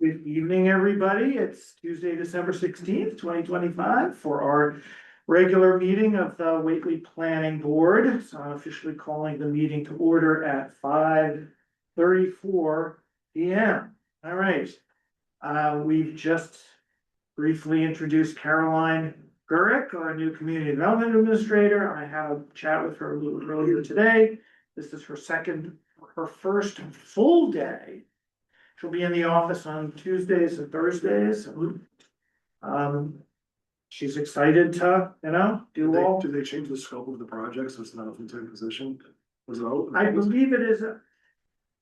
Good evening, everybody. It's Tuesday, December 16th, 2025 for our regular meeting of the Whately Planning Board. So I'm officially calling the meeting to order at 5:34 PM. All right. We've just briefly introduced Caroline Gurick, our new Community Development Administrator. I had a chat with her a little earlier today. This is her first full day. She'll be in the office on Tuesdays and Thursdays. She's excited to, do all. Do they change the scope of the project so it's not a full-time position? Was it out? I believe it is,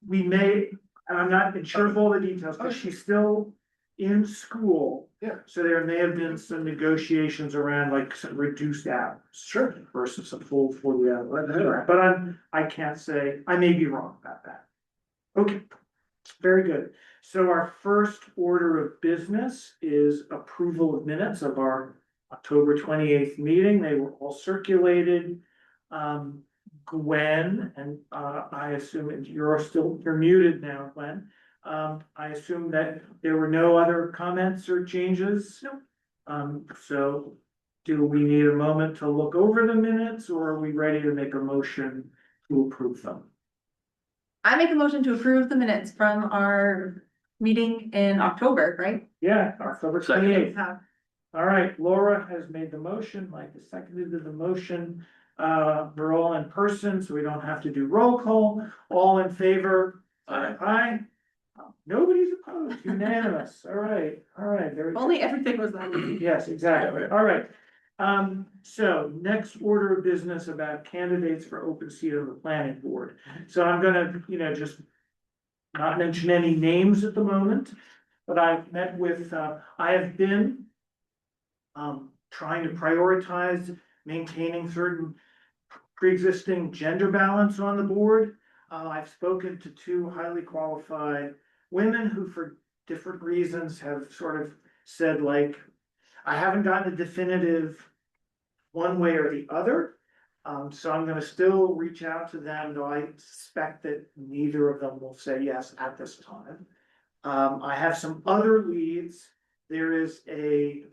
we may, and I'm not sure of all the details, because she's still in school. Yeah. So there may have been some negotiations around like some reduced hours. Sure. Versus a full 40 hours. But I can't say, I may be wrong about that. Okay. Very good. So our first order of business is approval of minutes of our October 28th meeting. They were all circulated. Gwen, and I assume you're muted now, Gwen. I assume that there were no other comments or changes? No. So do we need a moment to look over the minutes, or are we ready to make a motion to approve them? I make a motion to approve the minutes from our meeting in October, right? Yeah, October 28th. Have- All right, Laura has made the motion, Mike has seconded the motion. We're all in person, so we don't have to do roll call. All in favor? Aye. Aye. Nobody's opposed, unanimous. All right, very. If only everything was that easy. Yes, exactly. All right. So next order of business about candidates for open seat on the planning board. So I'm gonna, just not mention any names at the moment, but I've met with, I have been trying to prioritize maintaining certain pre-existing gender balance on the board. I've spoken to two highly qualified women who, for different reasons, have sort of said, like, I haven't gotten a definitive one way or the other. So I'm gonna still reach out to them, though I suspect that neither of them will say yes at this time. I have some other leads. There is a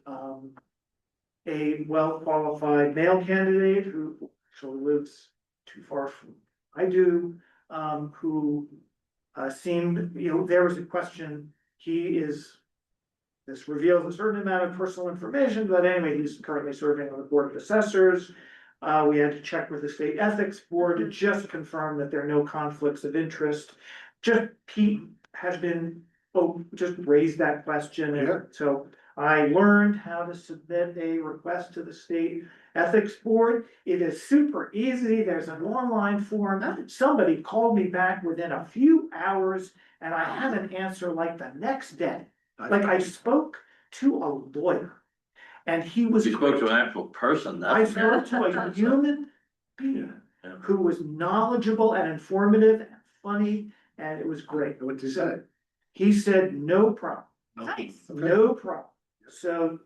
well-qualified male candidate who actually lives too far from I do, who seemed, there was a question, this reveals a certain amount of personal information, but anyway, he's currently serving on the Board of Assessors. We had to check with the State Ethics Board to just confirm that there are no conflicts of interest. Pete has been, just raised that question, Yeah. and so I learned how to submit a request to the State Ethics Board. It is super easy. There's an online form. Somebody called me back within a few hours, and I had an answer like the next day. Like, I spoke to a lawyer, and he was. You spoke to an actual person, I that's. spoke to a human being Yeah. who was knowledgeable and informative and funny, and it was great. What did he say? He said, no problem, Nice. no problem. So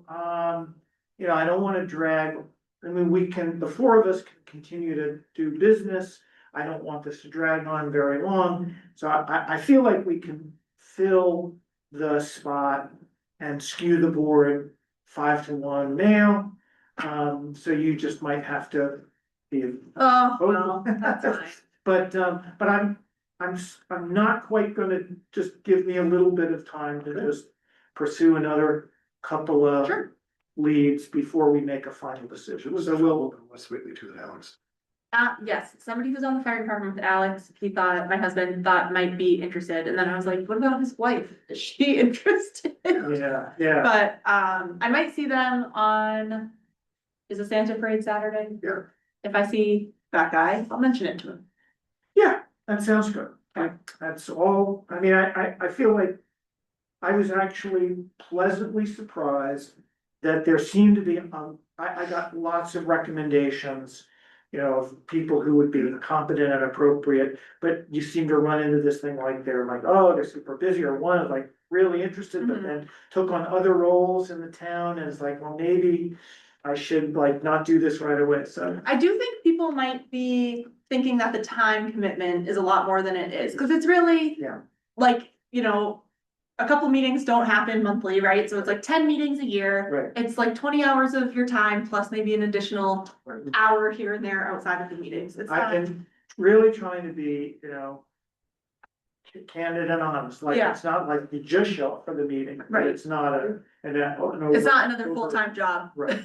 I don't wanna drag, the four of us can continue to do business. I don't want this to drag on very long, so I feel like we can fill the spot and skew the board 5-1 male. So you just might have to be. Oh, well, that's fine. But I'm not quite gonna, just give me a little bit of time to just pursue another couple of Sure. leads before we make a final decision. So we'll, What's Whately to Alex? Yes, somebody who's on the fire department with Alex, my husband thought might be interested, and then I was like, what about his wife? Is she interested? yeah, But, I might see them on, is the Santa Parade Saturday? Yeah. If I see that guy, I'll mention it to him. yeah, that sounds good. That's all, I feel like I was actually pleasantly surprised that there seemed to be, I got lots of recommendations, of people who would be competent and appropriate, but you seem to run into this thing like they're super busy, or one is like really interested, but then took on other roles in the town, and it's like, well, maybe I should not do this right away, so. I do think people might be thinking that the time commitment is a lot more than it is, because it's really. Yeah. Like, you know, a couple meetings don't happen monthly, right? So it's like 10 meetings a year. Right. It's like 20 hours of your time plus maybe an additional hour here and there outside of the meetings. It's I've not, been really trying to be, candid and honest, like, Yeah. it's not like you just show up for the meeting, but Right. it's not it's not another full-time job. Right.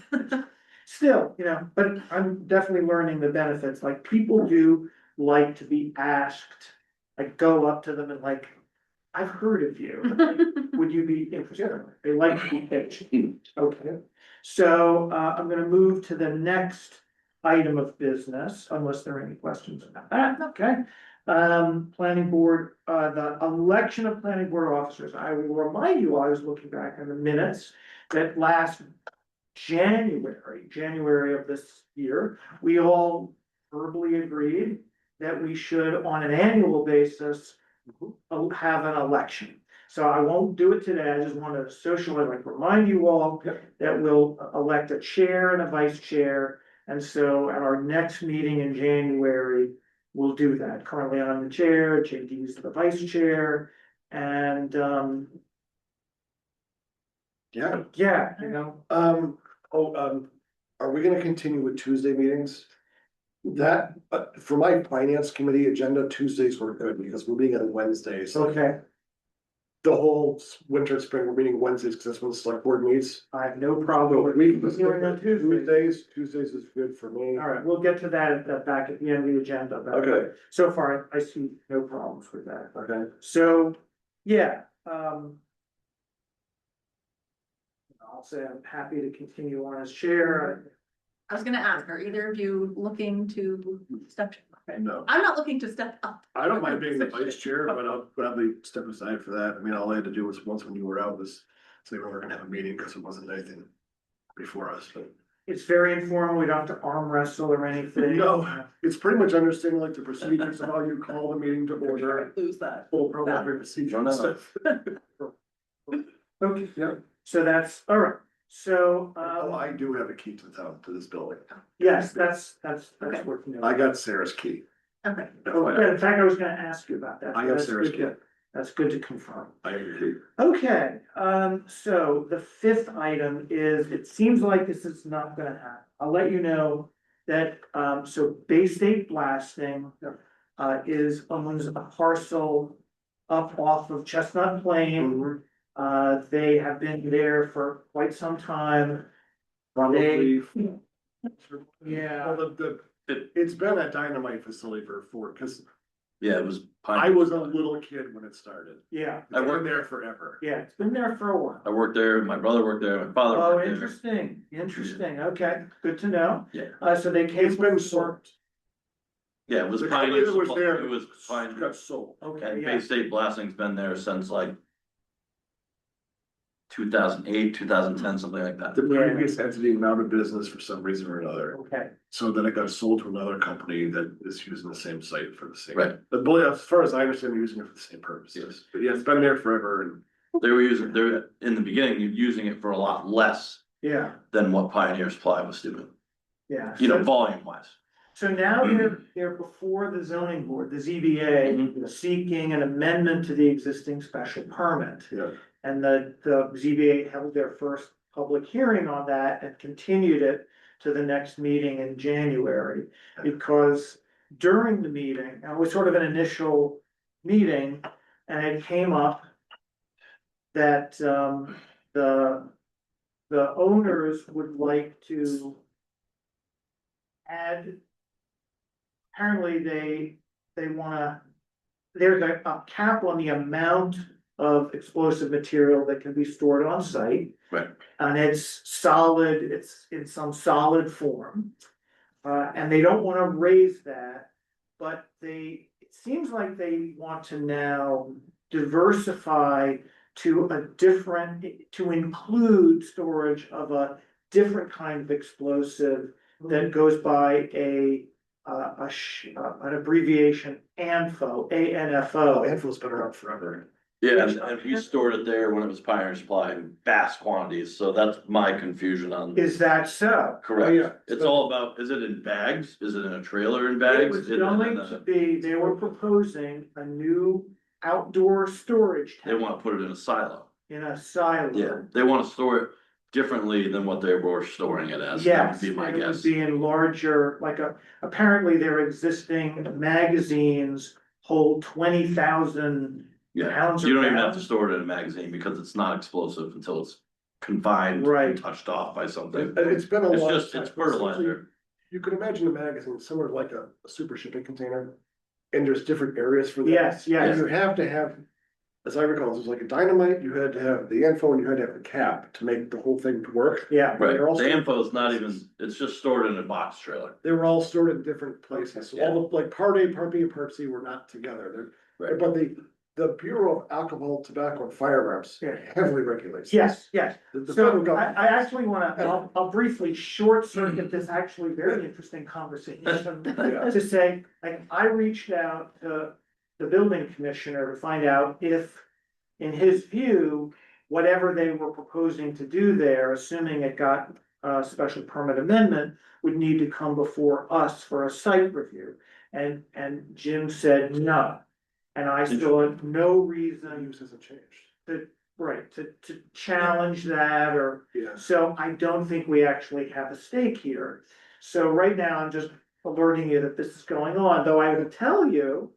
Still, but I'm definitely learning the benefits, like, people do like to be asked, like, go up to them and like, I've heard of you, would you be interested? They like to be pitched. Okay, so, I'm gonna move to the next item of business, unless there are any questions about that, okay? Planning board, the election of planning board officers, I will remind you, I was looking back in the minutes, that last January of this year, we all verbally agreed that we should, on an annual basis, have an election. So I won't do it today, I just want to socially, like, remind you all that we'll elect a chair and a vice chair. And so at our next meeting in January, we'll do that. Currently I'm the chair, JD is the vice chair, and, Yeah. yeah, Are we gonna continue with Tuesday meetings? That, for my finance committee agenda, Tuesdays were good because we're meeting on Wednesdays. okay, The whole winter, spring, we're meeting Wednesdays because that's when the select board meets. I have no problem with We continuing on Tuesday. Tuesdays is good for me. All right, we'll get to that back at the end of the agenda, but Okay, so far I see no problems with that. okay. So, yeah, I'll say I'm happy to continue on as chair. I was gonna ask, are either of you looking to step? No. I'm not looking to step up. I don't mind being the vice chair, but I'll gladly step aside for that. I mean, all I had to do was once when you were out was say we were gonna have a meeting because it wasn't anything before us, but. It's very informal, we don't have to arm wrestle or anything. No. It's pretty much understanding like the procedures of how you call the meeting to order, Lose that. full parliamentary procedure and stuff. Okay, Yeah. so that's, all right, so, Oh, I do have a key to the town, to this building. yes, that's Okay. working. I got Sarah's key. Okay. Oh, yeah, in fact, I was gonna ask you about that. I so have that's Sarah's good key. to- That's good to confirm. I agree. Okay, so the fifth item is, it seems like this is not gonna happen. I'll let you know that, so Bay State Blasting owns a parcel up off of Chestnut Plain. They have been there for quite some time. Probably. Yeah. Well, it's been a dynamite facility cause Yeah, it was. I was a little kid when it started. Yeah, I've been there forever. yeah, it's been there for a while. I worked there, my brother worked there, my father Oh, worked there. interesting, okay, good to know. Yeah. So they came. It's been before- sold. Yeah, it was The company Pioneer, that was Supply- there it was Pioneer, got sold. Okay, and yeah, Bay State Blasting's been there since like 2008, 2010, something like that. The previous entity went out of business for some reason or another. okay, So then it got sold to another company that is using the same site for the same. Right. But as far as I understand, they're using it for the same purposes. But yeah, it's been there forever and They were in the beginning, using it for a lot less yeah, than what Pioneer Supply was doing, yeah. volume wise. So now they're before the zoning board, the ZBA, seeking an amendment to the existing special permit. yeah. And the ZBA held their first public hearing on that and continued it to the next meeting in January. Because during the meeting, it was sort of an initial meeting, and it came up that, the owners would like to add. Apparently, they wanna, there's a cap on the amount of explosive material that can be stored on site. Right. And it's solid, it's in some solid form. And they don't wanna raise that, but it seems like they want to now diversify to include storage of a different kind of explosive that goes by an abbreviation ANFO, Oh, ANFO. Anvil's been around forever. Yeah, and we stored it there when it was Pioneer Supply in vast quantities, so that's my confusion on. Is that so? Correct. Oh, yeah. It's all about, is it in bags? Is it in a trailer in It bags? was Is it in going a- to be, they were proposing a new outdoor storage They tank wanna put it in a silo. in a silo. Yeah, they wanna store it differently than what they were storing it as. That Yes, would be my and it would guess. be in larger, apparently their existing magazines hold 20,000 Yeah, pounds you of don't even have to gas. store it in a magazine because it's not explosive until it's confined Right. and touched off by something. It's been a It's long just, time. it's fertilizer. You could imagine a magazine similar to like a super shipping container. And there's different areas for that. Yes, yes. And you have to have, as I recall, it was like a dynamite, you had to have the info and you had to have the cap to make the whole thing work. Yeah, Right, They're also- the info is not even, it's just stored in a box trailer. They were all stored in different places, so Yeah. all the, like, part A, part B, and part C were not together. They're, Right. but the Bureau of Alcohol, Tobacco, and Firearms Yeah. heavily regulates. yes, yes. The So federal government. I actually wanna, I'll briefly short circuit this actually very interesting conversation. Yeah. To say, like, I reached out to the building commissioner to find out if, in his view, whatever they were proposing to do there, assuming it got a special permit amendment, would need to come before us for a site review. And Jim said no. And I still have no The reason use hasn't changed. to challenge that or. Yeah. So I don't think we actually have a stake here. So right now, I'm just alerting you that this is going on, though I will tell you.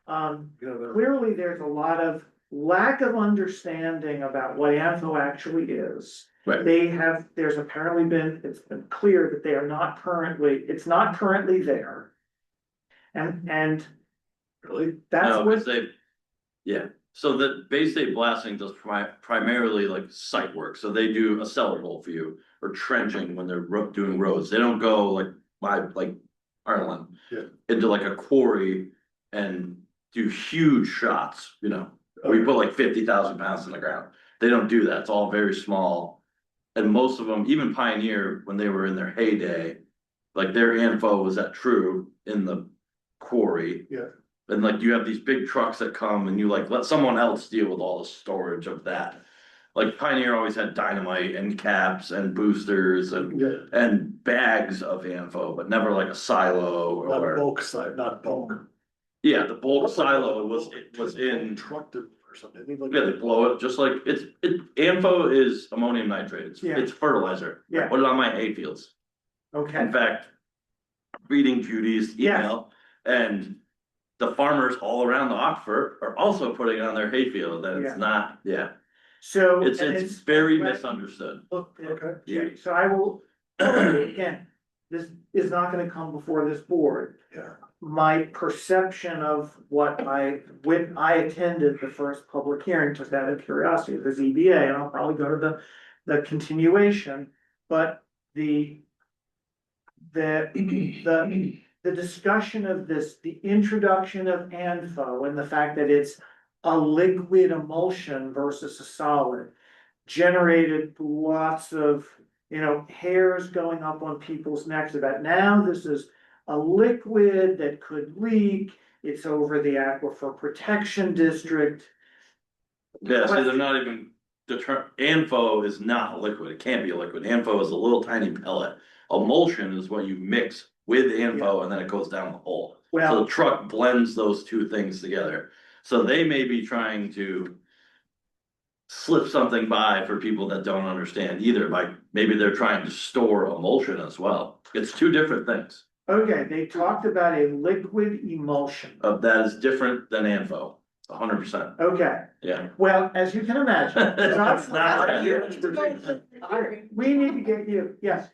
You know, Clearly, there's a lot of lack of understanding about what ANFO actually is. Right. There's apparently it's been clear that they are not currently, it's not currently there. And really? that's No, because what, they, yeah, so the Bay State Blasting does primarily like site work, so they do a cellar hole for you. Or trenching when they're doing roads, they don't go like Ireland. Yeah. Into like a quarry and do huge shots, you know, we put like 50,000 pounds in the ground. They don't do that, it's all very small. And most of them, even Pioneer, when they were in their heyday, like their info was at True in the quarry. Yeah. And like you have these big trucks that come and you like let someone else deal with all the storage of that. Like Pioneer always had dynamite and caps and boosters and Yeah, bags of info, but never like a silo not or. bulk side, not bulk. Yeah, the bulk silo was in, Truck or something. They like- yeah, they blow it, just like, info is ammonium nitrate, Yeah. it's fertilizer. I Yeah. Put it on my hay fields. okay, In fact, reading Judy's Yeah. email, and the farmers all around the aquifer are also putting it on their hay field, that Yeah. it's not, yeah. so. It's, and it's very well, misunderstood. Look, Okay. Judy, so I will, again, this is not gonna come before this board. Yeah. My perception of when I attended the first public hearing, just out of curiosity, the ZBA, and I'll probably go to the continuation. But the discussion of this, the introduction of ANFO and the fact that it's a liquid emulsion versus a solid, generated lots of, hairs going up on people's necks about now this is a liquid that could leak, it's over the aquifer protection district. Yeah, see, they're not even, the term, ANFO is not a liquid, it can't be a liquid, ANFO is a little tiny pellet. Emulsion is what you mix with ANFO and then it goes down the hole. So Well, the truck blends those two things together, so they may be trying to. Slip something by for people that don't understand either, like maybe they're trying to store emulsion as well, it's two different things. okay, they talked about a liquid emulsion, That is different than ANFO, 100%, okay, yeah. well, as you can imagine. It's not- We need to get you, yes,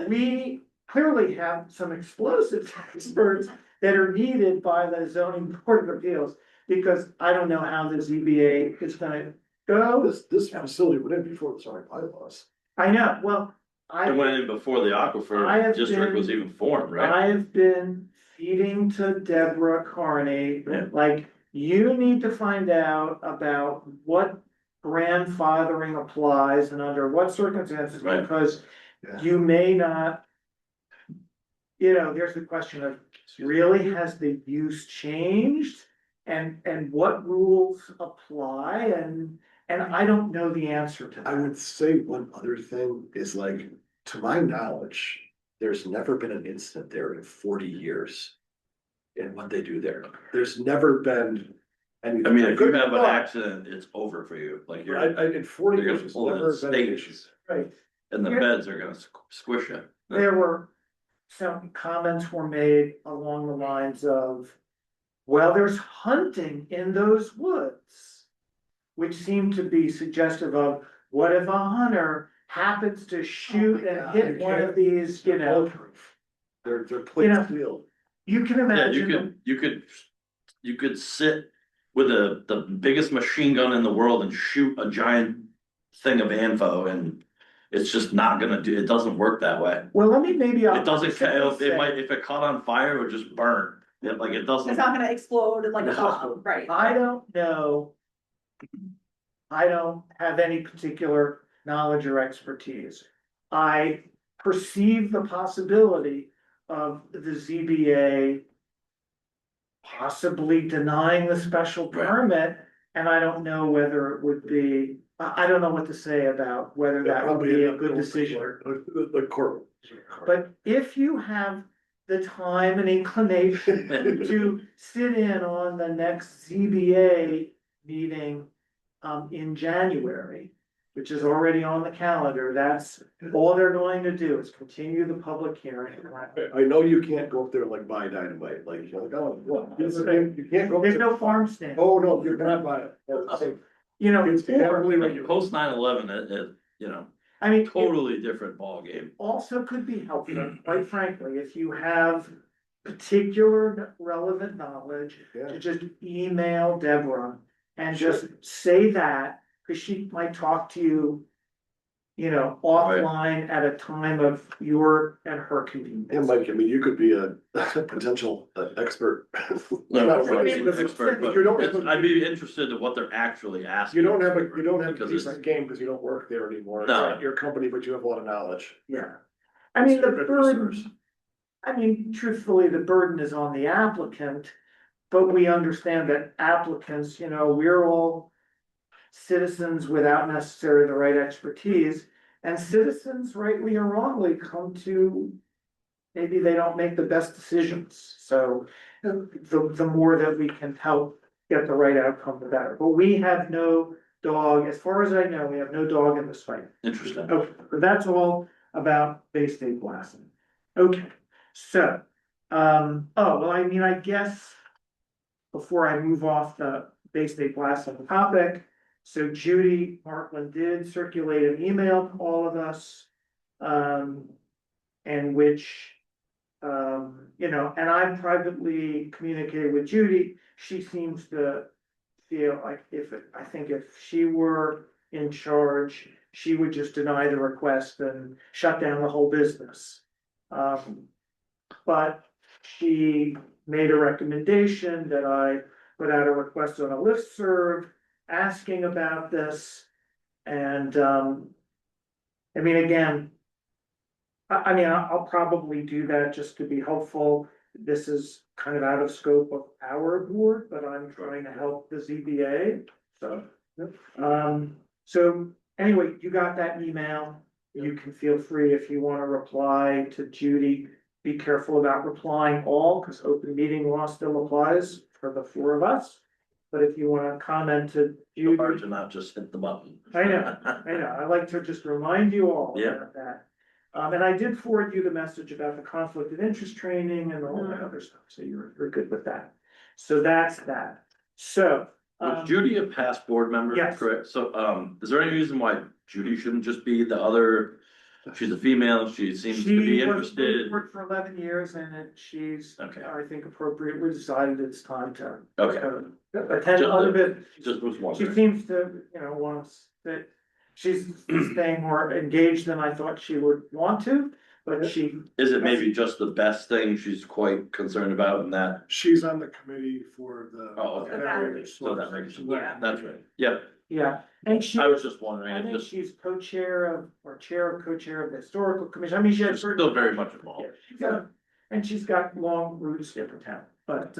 we clearly have some explosives experts that are needed by the zoning board of appeals. Because I don't know how the ZBA is gonna go, This facility went in before the zoning bylaws. I know, well, It went in before the I aquifer have district was been- even formed, right? I have been feeding to Deborah Carney, Yeah. like, you need to find out about what grandfathering applies and under what circumstances, Right. because Yeah. you may not. There's the question of, really, has the use changed? And what rules apply, and I don't know the answer to I that. would say one other thing is like, to my knowledge, there's never been an incident there in 40 years. In what they do there, there's never been And I mean, if you good have an luck. accident, it's over for you, like you're, In 40 you're years, gonna it's pull in never been an issue. states, Right, and the Yeah. feds are gonna squish you. there were some comments were made along the lines of, well, there's hunting in those woods. Which seemed to be suggestive of, what if a hunter happens to shoot my and God, hit you one can't- of these, you know, Bulletproof. They're plate know, steel. you can Yeah, imagine. you could sit with the biggest machine gun in the world and shoot a giant thing of info, and it's just not gonna do, it doesn't work that way. Well, let me maybe. It doesn't, it might, if it caught on fire, it would just burn, like it doesn't. It's not gonna explode like a No. bomb, right? I don't know. I don't have any particular knowledge or expertise. I perceive the possibility of the ZBA possibly denying the special Right. permit, and I don't know whether it would be, I don't know what to say about whether that would be a good decision. The court. But if you have the time and inclination to sit in on the next ZBA meeting in January, which is already on the calendar, that's all they're going to do is continue the public hearing. I know you can't go up there like buy dynamite, like, you're like, oh, what? You can't go. up There's there- no farm stand, Oh, no, you're not buying it. That's safe. you know, It's heavily or, regulated. Post 9/11, you know, I mean, it totally different ballgame. also could be helpful, quite frankly, if you have particular relevant knowledge, Yeah. to just email Deborah and just say that, because she might talk to you, you know, offline at a time of your and her convenience. And Mike, I mean, you could be a potential expert. No, Not I'm really, an because expert, but you don't- I'd be interested in what they're actually asking. You don't have a Because piece it's- of game because you don't work there anymore. It's No. not your company, but you have a lot of knowledge. Yeah, I mean, the It's a good resource. burden, I mean, truthfully, the burden is on the applicant. But we understand that applicants, you know, we're all citizens without necessarily the right expertise. And citizens, rightly or wrongly, come to, maybe they don't make the best decisions. So the more that we can help get the right outcome, the better. But we have no dog, as far as I know, we have no dog in this fight. Interesting. Okay, but that's all about Bay State blasting. Okay, so, oh, well, I mean, I guess. Before I move off the Bay State blasting topic, so Judy Markland did circulate an email to all of us. And which, you know, and I privately communicated with Judy, she seems to feel like I think if she were in charge, she would just deny the request and shut down the whole business. But she made a recommendation that I put out a request on a listserv asking about this. And, I mean, again, I mean, I'll probably do that just to be helpful. This is kind of out of scope of our board, but I'm trying to help the ZBA, so. So anyway, you got that email. You can feel free if you wanna reply to Judy. Be careful about replying all, because open meeting law still applies for the four of us. But if you wanna comment to It's hard Judy, to not just hit the button. I know, I like to just remind you all Yeah. about that. And I did forward you the message about the conflict of interest training and all that other stuff, so you're good with that. So that's that. So, Was Judy a past board member? Yes. Correct, so, is there any reason why Judy shouldn't just be the other, she's a female, she seems to be she was interested. worked for 11 years and she's, Okay. I think appropriately decided it's time to. Okay. Attend other bit. Just was She wondering. seems to, you know, wants that, she's staying more engaged than I thought she would want to, but she, Is it maybe just the best thing she's quite concerned about in that? She's on the committee for the. Oh, okay. batteries. So that makes, Yeah. that's right, yeah, yeah, and she. I was just I wondering, think it just, she's co-chair of, or chair of co-chair of the historical commission, I mean, she has. she's still very much involved. And she's got long roots in town, but,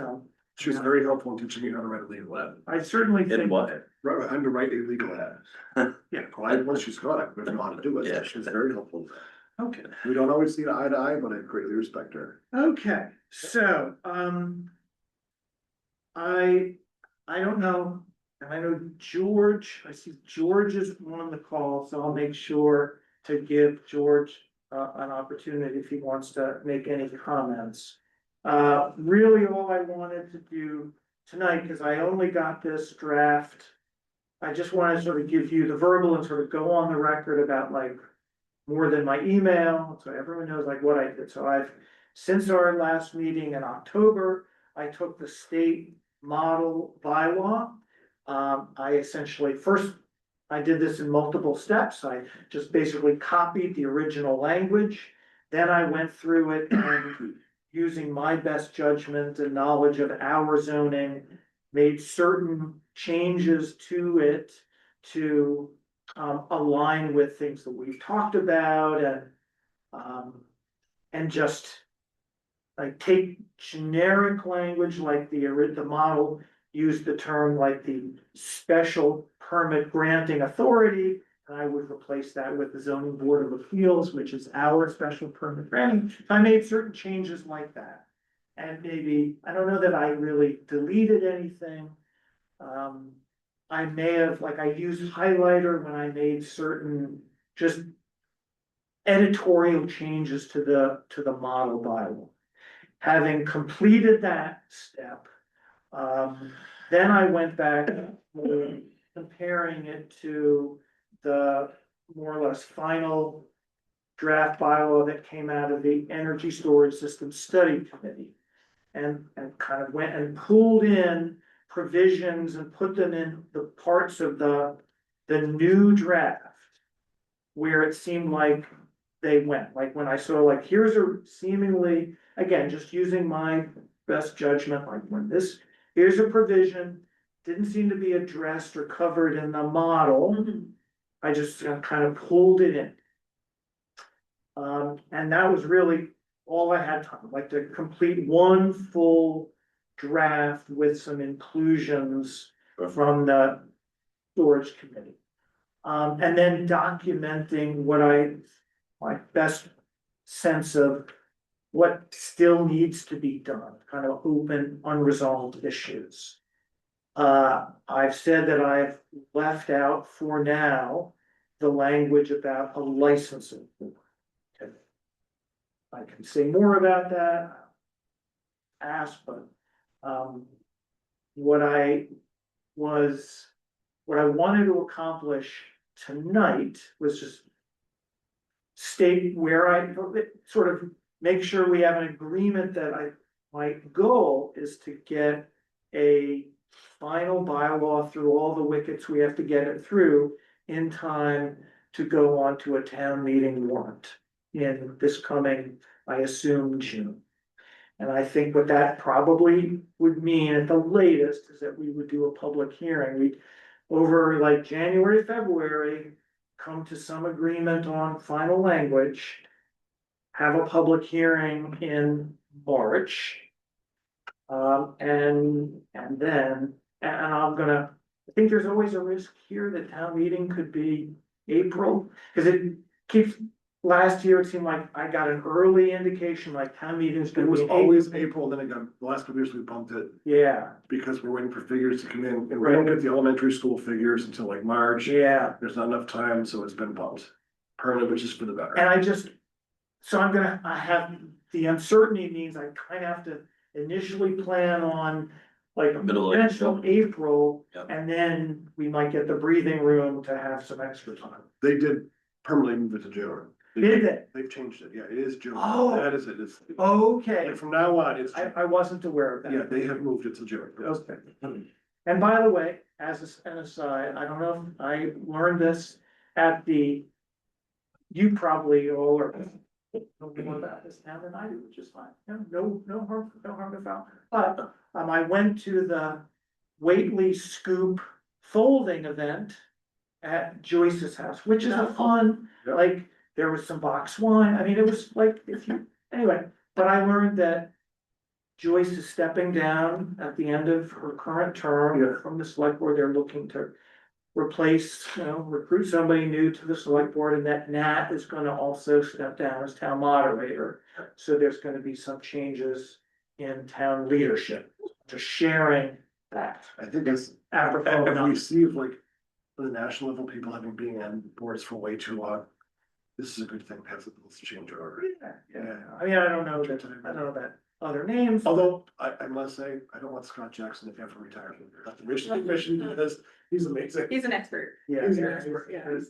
She was very helpful in teaching me how to write a legal ad. I certainly In think. what? Right, how to write a legal ad. Yeah. Well, once she's got it, we know how to do it, Yeah. so she's very helpful. Okay, We don't always see eye to eye, but I greatly respect her. okay, so, I I don't know, and I know George, I see George is on the call, so I'll make sure to give George an opportunity if he wants to make any comments. Really all I wanted to do tonight, because I only got this draft. I just wanted to sort of give you the verbal and sort of go on the record about like more than my email, so everyone knows like what I did. So since our last meeting in October, I took the state model bylaw. I essentially, first, I did this in multiple steps. I just basically copied the original language. Then I went through it and using my best judgment and knowledge of our zoning, made certain changes to it to align with things that we've talked about and just like take generic language like the model used the term like the special permit granting authority. And I would replace that with the zoning board of appeals, which is our special permit granting. I made certain changes like that. And maybe, I don't know that I really deleted anything. I may have, like, I used highlighter when I made certain just editorial changes to the model bylaw. Having completed that step, then I went back comparing it to the more or less final draft bylaw that came out of the Energy Storage System Study Committee. And kind of went and pulled in provisions and put them in the parts of the new draft where it seemed like they went, like when I saw like, here's a seemingly, again, just using my best judgment, like when this, here's a provision, didn't seem to be addressed or covered in the model. I just kind of pulled it in. And that was really all I had time, like to complete one full draft with some inclusions from the storage committee. And then documenting what my best sense of what still needs to be done, kind of open, unresolved issues. I've said that I've left out for now the language about a licensing board. I can say more about that. Ask, but what I wanted to accomplish tonight was just state where I sort of make sure we have an agreement that my goal is to get a final bylaw through all the wickets we have to get it through in time to go on to a town meeting warrant in this coming, I assume, June. And I think what that probably would mean at the latest is that we would do a public hearing. We'd over like January, February, come to some agreement on final language, have a public hearing in March. And I think there's always a risk here that town meeting could be April, because it keeps, last year it seemed like I got an early indication like town meeting's It gonna was be always April, then it got, the last couple years we bumped it Yeah, because we're waiting for figures to come in and we don't get the elementary school figures until like March. yeah, There's not enough time, so it's been bumped. Permanent, which is for the better. and I have, the uncertainty means I kind of have to initially plan on like Middle of potential April. Yep. And then we might get the breathing room to have some extra time. They did permanently move it to June. Did they? They've changed it, yeah, it is June. Oh. That is it, it's, Okay, and from now on, it's, I wasn't aware of that. yeah, they have moved it to June. Okay. And by the way, as an aside, I don't know if I learned this at you probably all are know more about this now than I do, which is fine. No harm to foul. But, I went to the Whately Scoop folding event at Joyce's house, which is a fun, Yeah. like, there was some box wine. I mean, it was like, anyway, but I learned that Joyce is stepping down at the end of her current term Yeah. from the select board. They're looking to replace, recruit somebody new to the select board, and that Nat is gonna also step down as town moderator. So there's gonna be some changes in town leadership, just sharing that. I think it's, Apropos if we enough. see if like, the national level people have been being on boards for way too long. This is a good thing, to have this change order. Yeah, I mean, I don't know that other names. Although, I must say, I don't want Scott Jackson to have to retire from the commission because he's amazing. He's an expert. Yeah. He's an Yeah. expert. Yeah.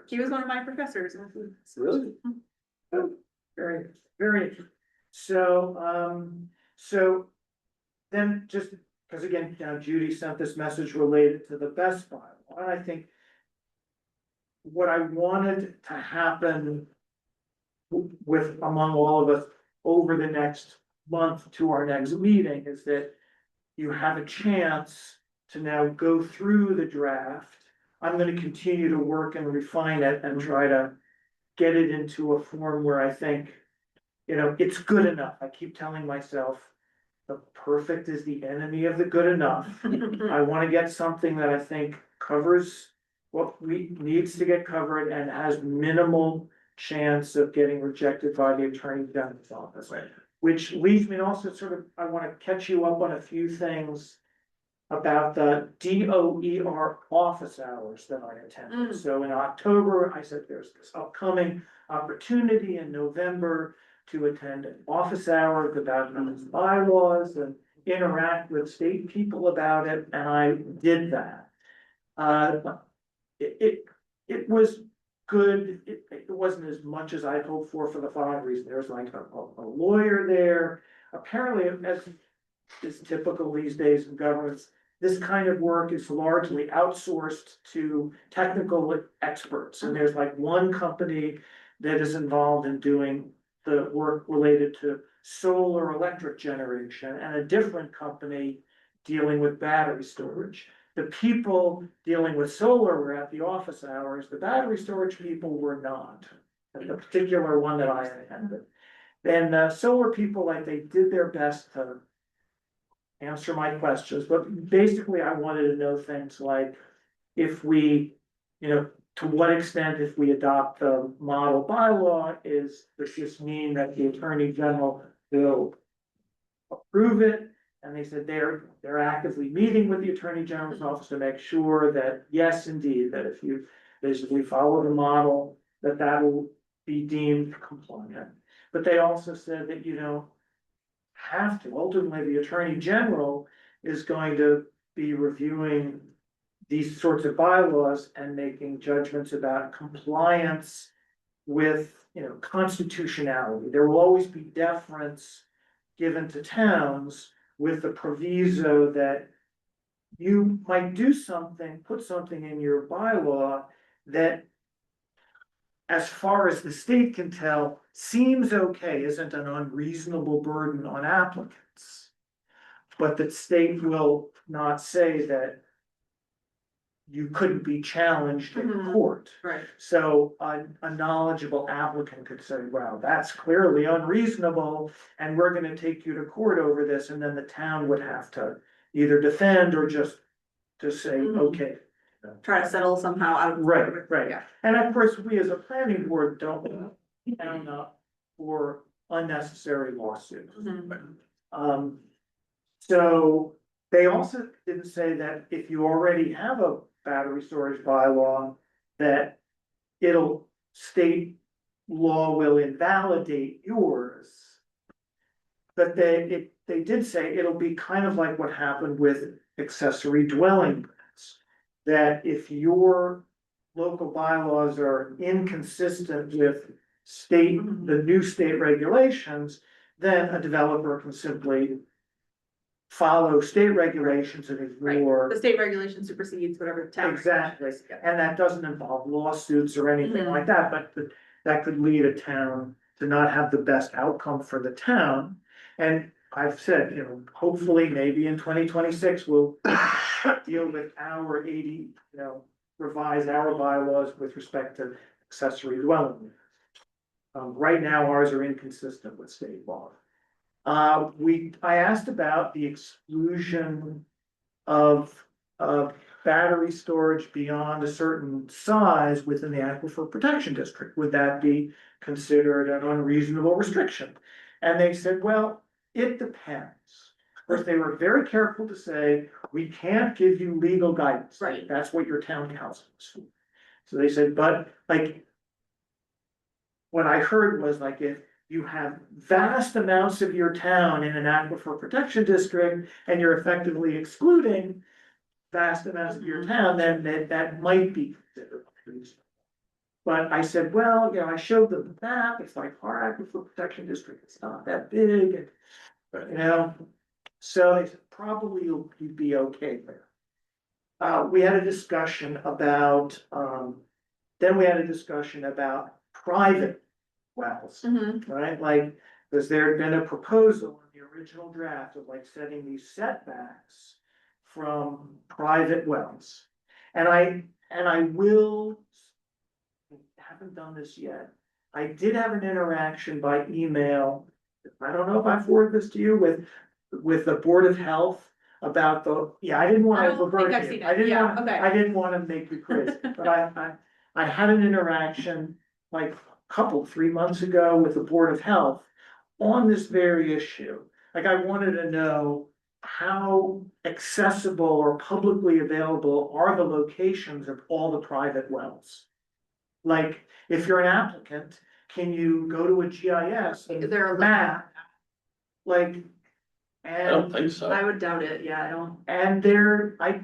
He was one of my professors. Really? Very, very interesting. So then just, because again, now Judy sent this message related to the best bylaw, and I think what I wanted to happen with, among all of us, over the next month to our next meeting is that you have a chance to now go through the draft. I'm gonna continue to work and refine it and try to get it into a form where I think, it's good enough. I keep telling myself, the perfect is the enemy of the good enough. I wanna get something that I think covers what needs to get covered and has minimal chance of getting rejected by the Attorney General's office. Right. Which leads me to also sort of, I wanna catch you up on a few things about the DOER office hours that I attended. So in October, I said there's this upcoming opportunity in November to attend an office hour about these bylaws and interact with state people about it, and I did that. It was good, it wasn't as much as I'd hoped for the following reason, there was like a lawyer there. Apparently, as is typical these days in governments, this kind of work is largely outsourced to technical experts, and there's like one company that is involved in doing the work related to solar electric generation, and a different company dealing with battery storage. The people dealing with solar were at the office hours, the battery storage people were not, the particular one that I attended. And solar people, like, they did their best to answer my questions, but basically I wanted to know things like, if we, to what extent, if we adopt the model bylaw, does this mean that the Attorney General will approve it? And they said they're actively meeting with the Attorney General's office to make sure that, yes, indeed, that if you basically follow the model, that will be deemed compliant. But they also said that you don't have to, ultimately, the Attorney General is going to be reviewing these sorts of bylaws and making judgments about compliance with, constitutionality. There will always be deference given to towns with the proviso that you might do something, put something in your bylaw that, as far as the state can tell, seems okay, isn't an unreasonable burden on applicants. But the state will not say that you couldn't be challenged in court. Right. So a knowledgeable applicant could say, wow, that's clearly unreasonable, and we're gonna take you to court over this, and then the town would have to either defend or just say, okay. Try to settle somehow out of. Right. Yeah. And of course, we as a planning board don't count up for unnecessary lawsuits. So they also didn't say that if you already have a battery storage bylaw, that state law will invalidate yours. But they did say it'll be kind of like what happened with accessory dwelling units. That if your local bylaws are inconsistent with the new state regulations, then a developer can simply follow state regulations and ignore. The state regulation supersedes whatever town. Exactly, Yeah. and that doesn't involve lawsuits or anything like that, but that could lead a town to not have the best outcome for the town. And I've said, hopefully, maybe in 2026, we'll deal with our revise our bylaws with respect to accessory dwelling units. Right now, ours are inconsistent with state law. I asked about the exclusion of battery storage beyond a certain size within the Aquifer Protection District. Would that be considered an unreasonable restriction? And they said, well, it depends. course, they were very careful to say, we can't give you legal guidance. Right. That's what your town council is for. So they said, but like. What I heard was like, if you have vast amounts of your town in an aquifer protection district and you're effectively excluding. Vast amounts of your town, then that might be considered. But I said, well, I showed them the map, it's like our aquifer protection district, it's not that big, and. So they said, probably you'd be okay there. We had a discussion about, then we had a discussion about private wells, Mhm. right? Like, because there had been a proposal in the original draft of like setting these setbacks from private wells. And I will, haven't done this yet. I did have an interaction by email. I don't know if I forwarded this to you with the Board of Health about I didn't want I to don't think overburden I've you. seen it. I didn't Yeah, want, okay. I didn't want to make you crazy, but I had an interaction like a 3 months ago with the Board of Health on this very issue. Like, I wanted to know how accessible or publicly available are the locations of all the private wells? Like, if you're an applicant, can you go to a GIS and There are map? Like, I don't and, think so. I would doubt it, yeah, I don't. and there, I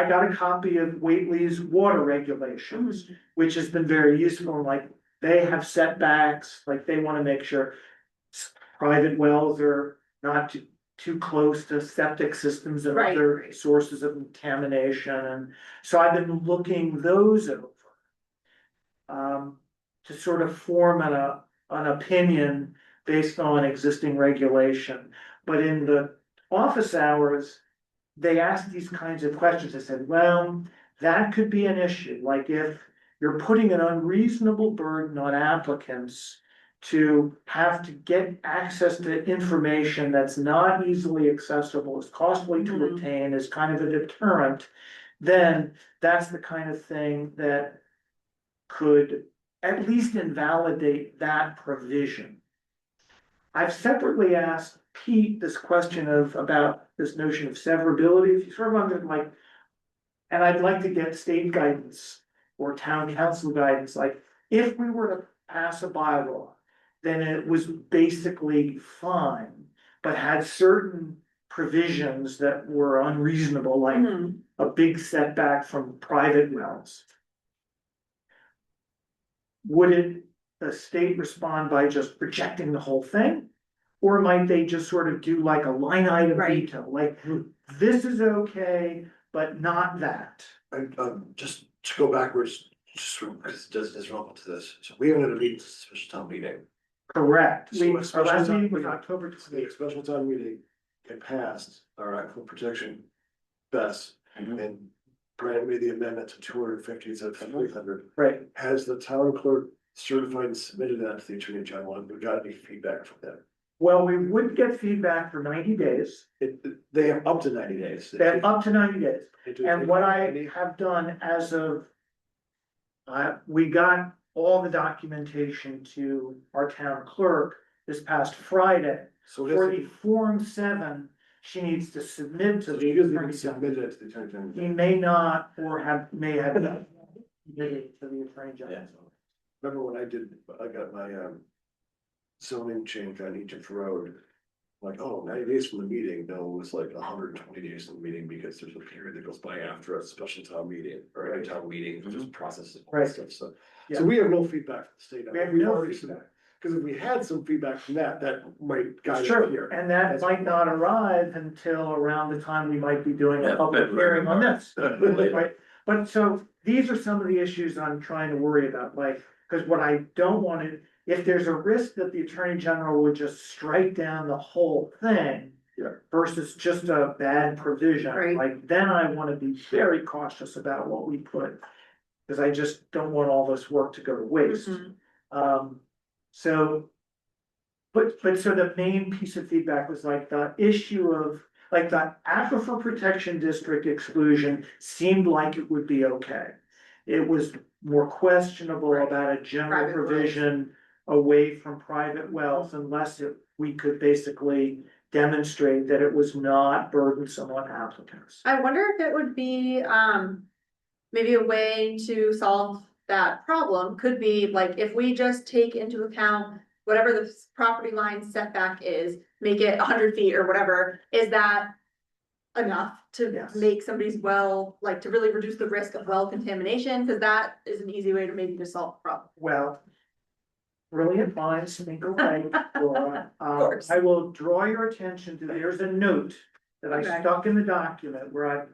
got a copy of Whately's water regulations, which has been very useful, like, they have setbacks, like, they wanna make sure. Private wells are not too close to septic systems and Right. other sources of contamination, and so I've been looking those over. To sort of form an opinion based on existing regulation, but in the office hours. They asked these kinds of questions, I said, well, that could be an issue, like if you're putting an unreasonable burden on applicants. To have to get access to information that's not easily accessible, is costly to Mhm. obtain, is kind of a deterrent. Then that's the kind of thing that could at least invalidate that provision. I've separately asked Pete this question about this notion of severability, if you sort of under like. And I'd like to get state guidance or town council guidance, like, if we were to pass a bylaw. Then it was basically fine, but had certain provisions that were unreasonable, like Mhm. a big setback from private wells. Would the state respond by just rejecting the whole thing? Or might they just sort of do like a line item Right. veto, like, this is okay, but not that? And, just to go backwards, because it is relevant to this, so we haven't had a meeting, special town meeting. Correct. So a Our special last town meeting was meeting- October The 28th. special town meeting had passed our aquifer protection best, and Brad made the amendment to 250 instead of 300. Right. Has the town clerk certified and submitted that to the attorney general, and we got any feedback from them? Well, we would get feedback for 90 days, They have up to 90 days. then up to 90 days. They do- And what I have done as of. We got all the documentation to our town clerk this past Friday. So For it the Form 7, she needs to submit to so the you guys attorney haven't general. submitted it to the attorney general. He may not, or may have not submitted it to the attorney general. Remember when I got my zoning change on Egypt Road? Like, 90 days from the meeting, no, it was like 120 days from the meeting, because there's a period that goes by after a special town meeting, or any town meeting, there's processes and all that Right. stuff, so. Yeah. So we have no feedback from the state. We have We've no already feedback. submitted. Cause if we had some feedback from that might guide us Sure, here. and that might not arrive until around the time we might be doing a Yeah, public February, hearing on this. Later. Right, but so these are some of the issues I'm trying to worry about, like, cause what I don't want to, if there's a risk that the attorney general would just strike down the whole thing. Yeah. Versus just a bad provision, Right. like, then I wanna be very cautious about what we put. Cause I just don't want all this work to go to waste. Mhm. So. But so the main piece of feedback was like the issue of, like, the aquifer protection district exclusion seemed like it would be okay. It was more questionable Right. about a general Private wells. provision away from private wells unless it we could basically demonstrate that it was not burdensome on applicants. I wonder if it would be, maybe a way to solve that problem could be like, if we just take into account whatever the property line setback is, make it 100 feet or whatever, is that enough to Yes. make somebody's well, like, to really reduce the risk of well contamination? Cause that is an easy way to maybe to solve the problem. Well, brilliant minds think alike, Laura. course. I will draw your attention to, there's a note that I Okay. stuck in the document where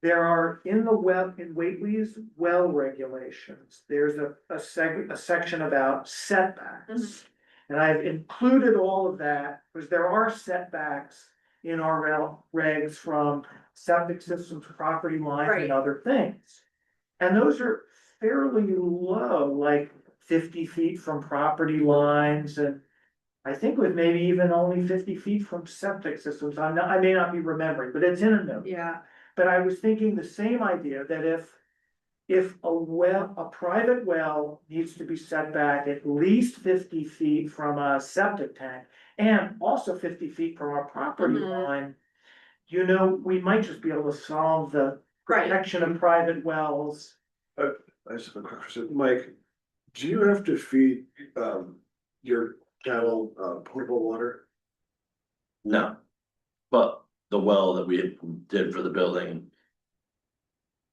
there are in Whately's well regulations, there's a section about setbacks. Mhm. And I've included all of that, because there are setbacks in our regs from septic systems, property lines, Right. and other things. And those are fairly low, like 50 feet from property lines, and I think with maybe even only 50 feet from septic systems. I may not be remembering, but it's in a note. Yeah, But I was thinking the same idea, that if a private well needs to be set back at least 50 feet from a septic tank, and also 50 feet from our property Mhm. line, you know, we might just be able to solve the right. protection of private wells. I just have a quick question, Mike, do you have to feed, your cattle, potable water? No. But the well that we did for the building.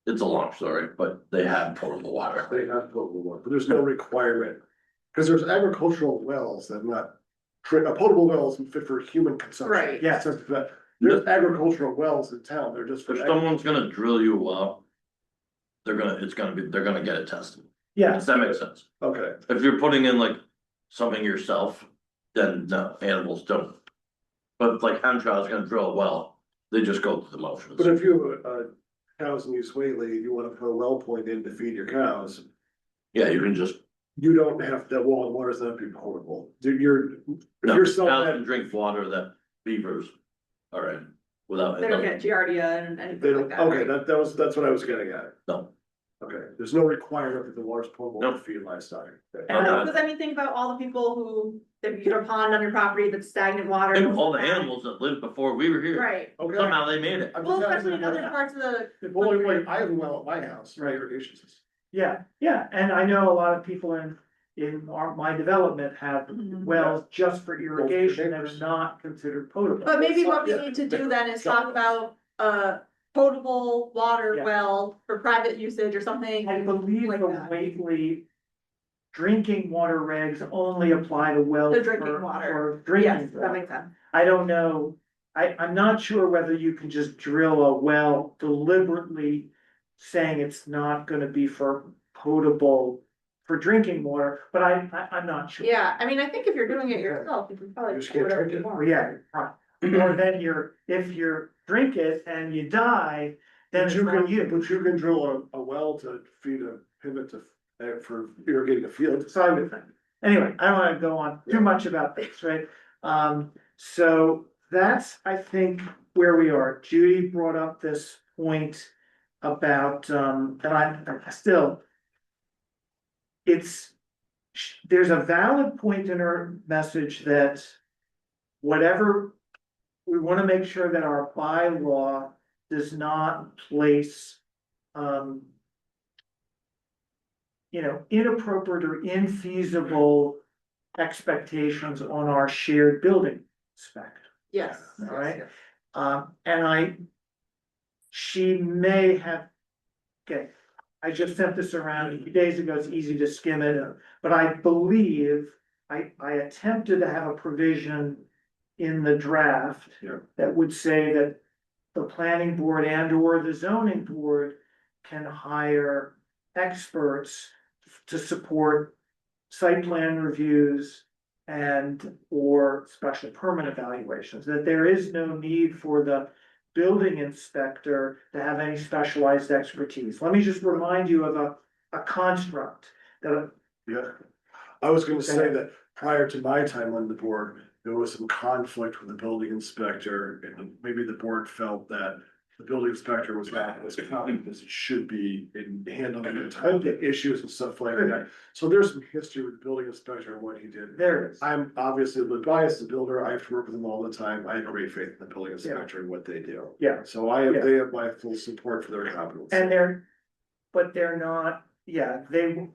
It's a long story, but they have potable water. They have potable water, but there's no requirement, cause there's agricultural wells that not. A potable well is fit for human consumption. Right. Yeah. So, but there's agricultural wells in town, they're just for. If someone's gonna drill you a well. They're gonna get it tested. Yeah, Does that make sense? Okay, If you're putting in like something yourself, then no, animals don't. But like Henshaw is gonna drill a well, they just go through the motions. but if you, cows in East Whately, you wanna put a well point in to feed your cows. Yeah, you can just, You don't have, that well and water's not be potable, dude, if no, you're cows selling can that, drink water that beavers are in without. They don't get Giardia and they anything like don't, that. okay, right? that's what I was getting at. No, Okay, there's no requirement that the water's potable to Nope. feed livestock. Okay. And No, because I mean, think about all the people who, that you get a pond on your property that's stagnant water. and all the animals that lived before we were here, Right, Okay. somehow they made it. I'm well, just especially asking in other about- parts of the. Well, like, I have a well at my house, my irrigation system. yeah, and I know a lot of people in my development have Mhm. wells just for irrigation that are neighbors. not considered potable. But maybe what we Yeah. need to do then is talk about a potable water Yeah. well for private usage or something. I believe like the that. Whately drinking water regs only apply to wells The drinking for water. drinking Yes, that water. makes sense. I don't know, I'm not sure whether you can just drill a well deliberately saying it's not gonna be for potable, for drinking water, but I'm not sure. Yeah, I mean, I think if you're doing it yourself, you can probably. You just do can't whatever drink you it. want. Well, yeah, right. Or then if you drink it and you die, then But it's you on can, you. but you can drill a well to feed a pivot to, for irrigating a field. So I would think. Anyway, I don't wanna go on too much about this, right? So that's, I think, where we are. Judy brought up this point about, and I still. There's a valid point in her message that whatever, we wanna make sure that our bylaw does not place, inappropriate or infeasible expectations on our shared building inspector. Yes. All right. She may have, okay, I just sent this around a few days ago, it's easy to skim it, but I believe I attempted to have a provision in the draft Yeah. that would say that the planning board and or the zoning board can hire experts to support site plan reviews and or special permit evaluations, that there is no need for the building inspector to have any specialized expertise. Let me just remind you of a construct that, Yeah. I was gonna say that prior to my time on the board, there was some conflict with the building inspector, and maybe the board felt that the building inspector was not as confident as it should be in handling the type of issues and stuff like that. So there's some history with the building inspector and what he did. There it is. I'm obviously the biased builder, I have to work with them all the time, I have great faith in the building inspector and what they do. Yeah. So they have my full support for their competence. And but they're not, yeah,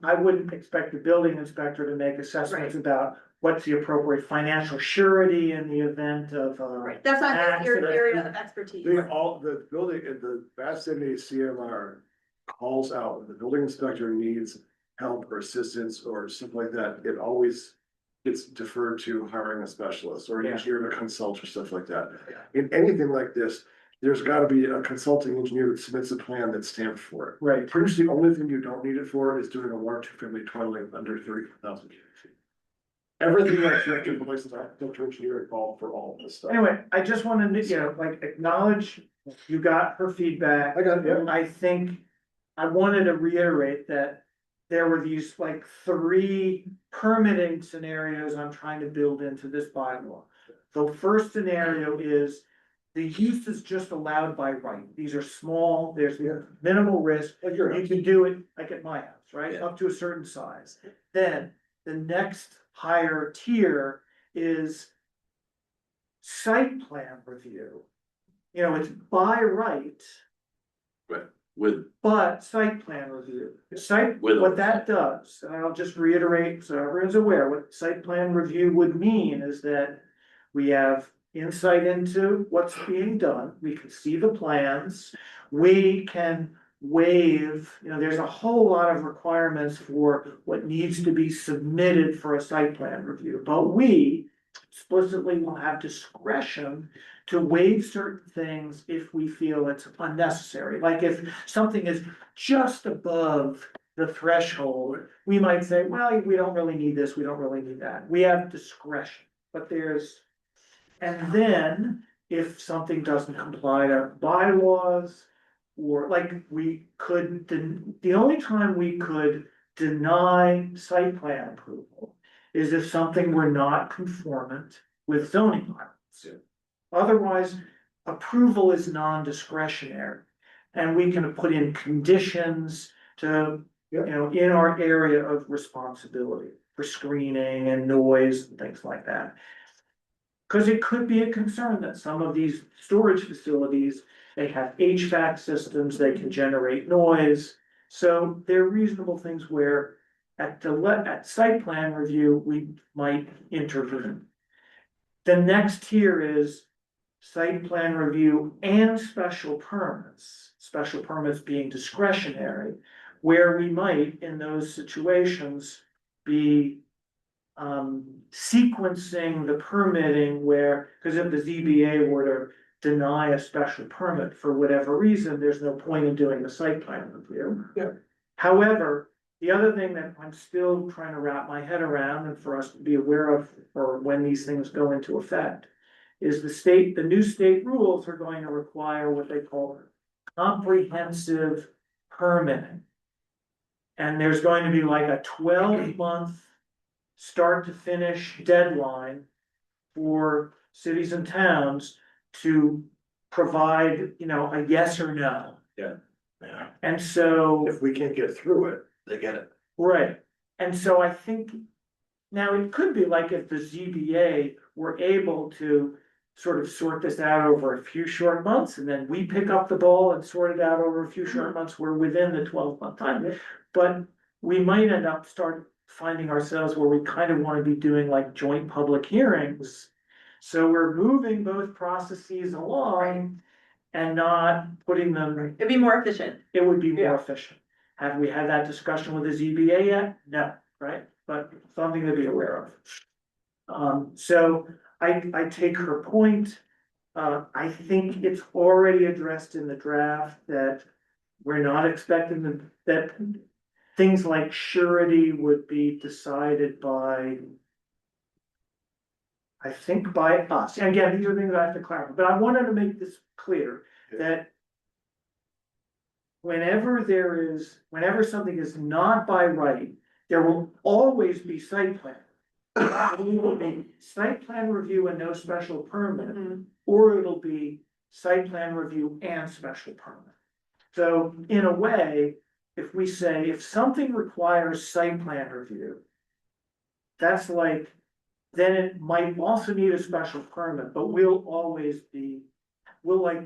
I wouldn't expect the building inspector to make assessments about what's the appropriate financial surety in the event of, Right, that's not your accident. area of expertise. The building, the Bath City CMR calls out, when the building inspector needs help or assistance or something like that, it always gets deferred to hiring a specialist or an Yeah. engineer to consult or stuff like that. In anything like this, there's gotta be a consulting engineer that submits a plan that's stamped for it. right, Pretty much the only thing you don't need it for is doing a 1 or 2 family toilet under 30,000 cubic feet. Everything else, you have to replace the filter engineer involved for all of this stuff. anyway, I just wanted to, like, acknowledge you got her feedback. I got it, yeah. I think, I wanted to reiterate that there were these like 3 permitting scenarios I'm trying to build into this bylaw. The first scenario is the use is just allowed by right. These are small, there's minimal risk. Like your You house. can do it like at my house, right? Yeah. Up to a certain size. Then the next higher tier is site plan review. It's by right, with, but site plan review. Site, With what that does, and I'll just reiterate so everyone's aware, what site plan review would mean is that we have insight into what's being done, we can see the plans, we can waive, there's a whole lot of requirements for what needs to be submitted for a site plan review, but we explicitly will have discretion to waive certain things if we feel it's unnecessary, like if something is just above the threshold, we might say, well, we don't really need this, we don't really need that, we have discretion, but and then if something doesn't comply to bylaws, or like we couldn't, the only time we could deny site plan approval is if something were not conformant with zoning bylaws. Otherwise, approval is non-discretionary, and we can put in conditions to, in our area of responsibility for screening and noise and things like that. Cause it could be a concern that some of these storage facilities, they have HVAC systems, they can generate noise. So they're reasonable things where at site plan review, we might intervene. The next tier is site plan review and special permits being discretionary, where we might, in those situations, be sequencing the permitting where, because if the ZBA were to deny a special permit for whatever reason, there's no point in doing the site plan review. Yeah. However, the other thing that I'm still trying to wrap my head around and for us to be aware of for when these things go into effect is the new state rules are going to require what they call comprehensive permitting. And there's going to be like a 12-month start to finish deadline for cities and towns to provide, a yes or no. Yeah. And so, If we can't get through it, they get it. right, and so I think, now it could be like if the ZBA were able to sort of sort this out over a few short months, and then we pick up the ball and sort it out over a few short months, we're within the 12-month time. But we might end up finding ourselves where we kind of want to be doing like joint public hearings. So we're moving both processes along and not putting them, It'd be more efficient. it would be more Yeah. efficient. Have we had that discussion with the ZBA yet? No, right? But something to be aware of. So I take her point. I think it's already addressed in the draft that we're not expecting that things like surety would be decided by, I think, by us. And again, these are things I have to clarify, but I wanted to make this clear that whenever something is not by right, there will always be site plan. It will be site plan review and no special permit, or it'll be site plan review and special permit. So in a way, if we say, if something requires site plan review, that's like, then it might also need a special permit, but we'll always be, we'll like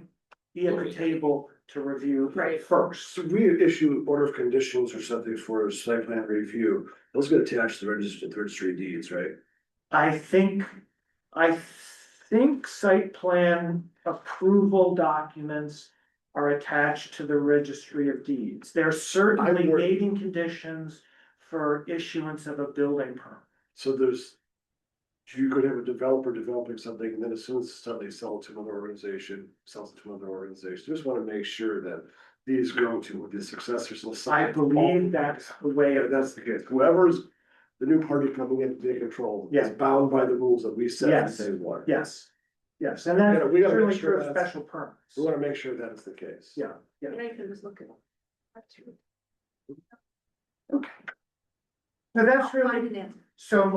be at the table to review Right. first. So we issue order of conditions or something for a site plan review, those get attached to the registry of deeds, right? I think, I think site plan approval documents are attached to the registry of deeds. There are certainly I would- gating conditions for issuance of a building permit. So there's. You could have a developer developing something, and then as soon as they sell it to another organization, sells it to another organization, just wanna make sure that these go to the successors. will sign I believe that's the way Yeah, it that's the case, whoever's the new party coming in to take control is Yeah. bound by the rules that we set in Yes. day one. Yes, yes, and that's Yeah, we gotta certainly make sure true of that's- special permits. We wanna make sure that is the case. Yeah. You know, you can just look at it. So that's really, Find an answer. so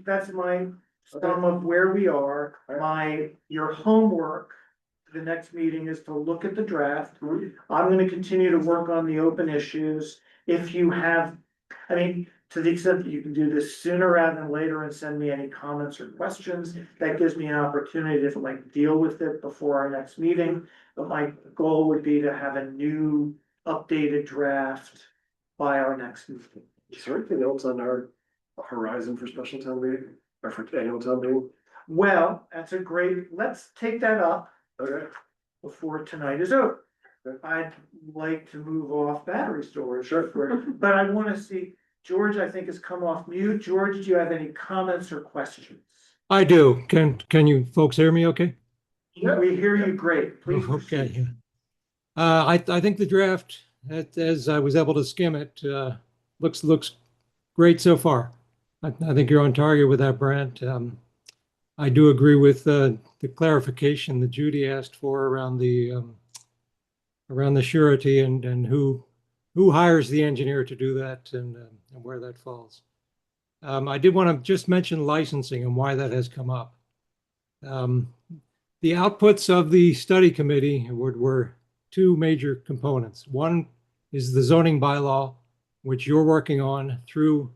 that's my sum of where we are. Your homework, the next meeting is to look at the draft. I'm gonna continue to work on the open issues. If you have, I mean, to the extent that you can do this sooner rather than later and send me any comments or questions, that gives me an opportunity to like deal with it before our next meeting. But my goal would be to have a new updated draft by our next meeting. Is there anything else on our horizon for special town meeting, or for annual town meeting? Well, that's a great, let's take that up Okay. before tonight is over. Okay. I'd like to move off battery storage. Sure. But I wanna see, George, I think has come off mute. George, do you have any comments or questions? I do. Can you folks hear me okay? We hear you great, please proceed. Okay. I think the draft, as I was able to skim it, looks great so far. I think you're on target with that, Brent. I do agree with the clarification that Judy asked for around the surety and who hires the engineer to do that and where that falls. I did want to just mention licensing and why that has come up. The outputs of the study committee were two major components. One is the zoning bylaw, which you're working on through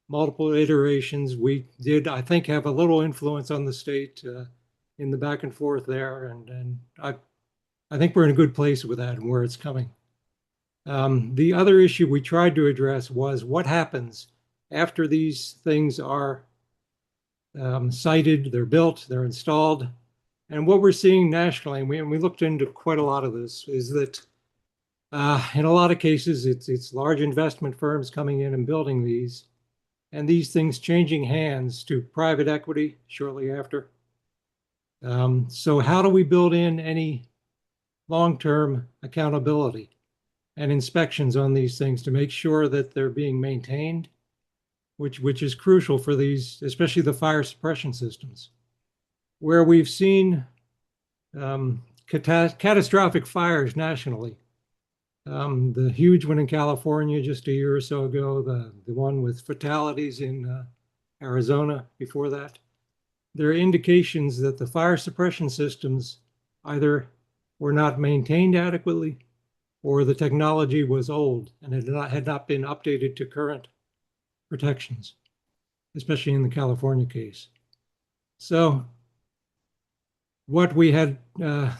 multiple iterations. We did, I think, have a little influence on the state in the back and forth there, and I think we're in a good place with that and where it's coming. The other issue we tried to address was what happens after these things are sited, they're built, they're installed. And what we're seeing nationally, and we looked into quite a lot of this, is that in a lot of cases, it's large investment firms coming in and building these, and these things changing hands to private equity shortly after. So how do we build in any long-term accountability and inspections on these things to make sure that they're being maintained, which is crucial for these, especially the fire suppression systems, where we've seen catastrophic fires nationally. The huge one in California just a year or so ago, the one with fatalities in Arizona before that. There are indications that the fire suppression systems either were not maintained adequately or the technology was old and had not been updated to current protections, especially in the California case. So what we had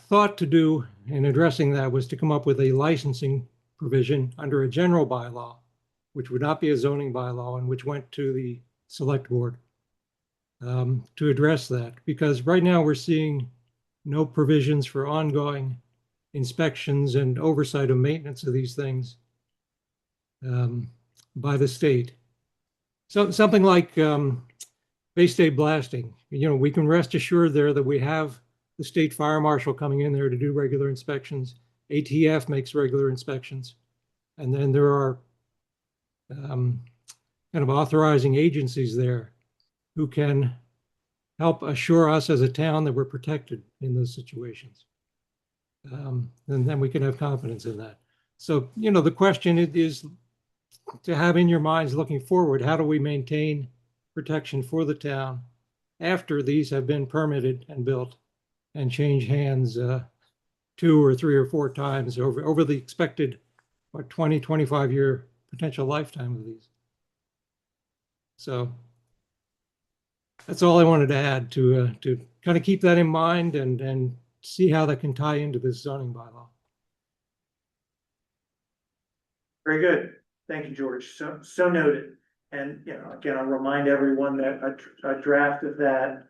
thought to do in addressing that was to come up with a licensing provision under a general bylaw, which would not be a zoning bylaw and which went to the select board to address that. Because right now we're seeing no provisions for ongoing inspections and oversight of maintenance of these things by the state. So something like Bay State blasting, we can rest assured there that we have the state fire marshal coming in there to do regular inspections. ATF makes regular inspections. And then there are kind of authorizing agencies there who can help assure us as a town that we're protected in those situations. And then we can have confidence in that. So, the question is to have in your minds looking forward, how do we maintain protection for the town after these have been permitted and built and change hands 2 or 3 or 4 times over the expected, 20, 25-year potential lifetime of these. So that's all I wanted to add to kind of keep that in mind and see how that can tie into this zoning bylaw. Very good. Thank you, George. So noted. And, again, I'll remind everyone that a draft of that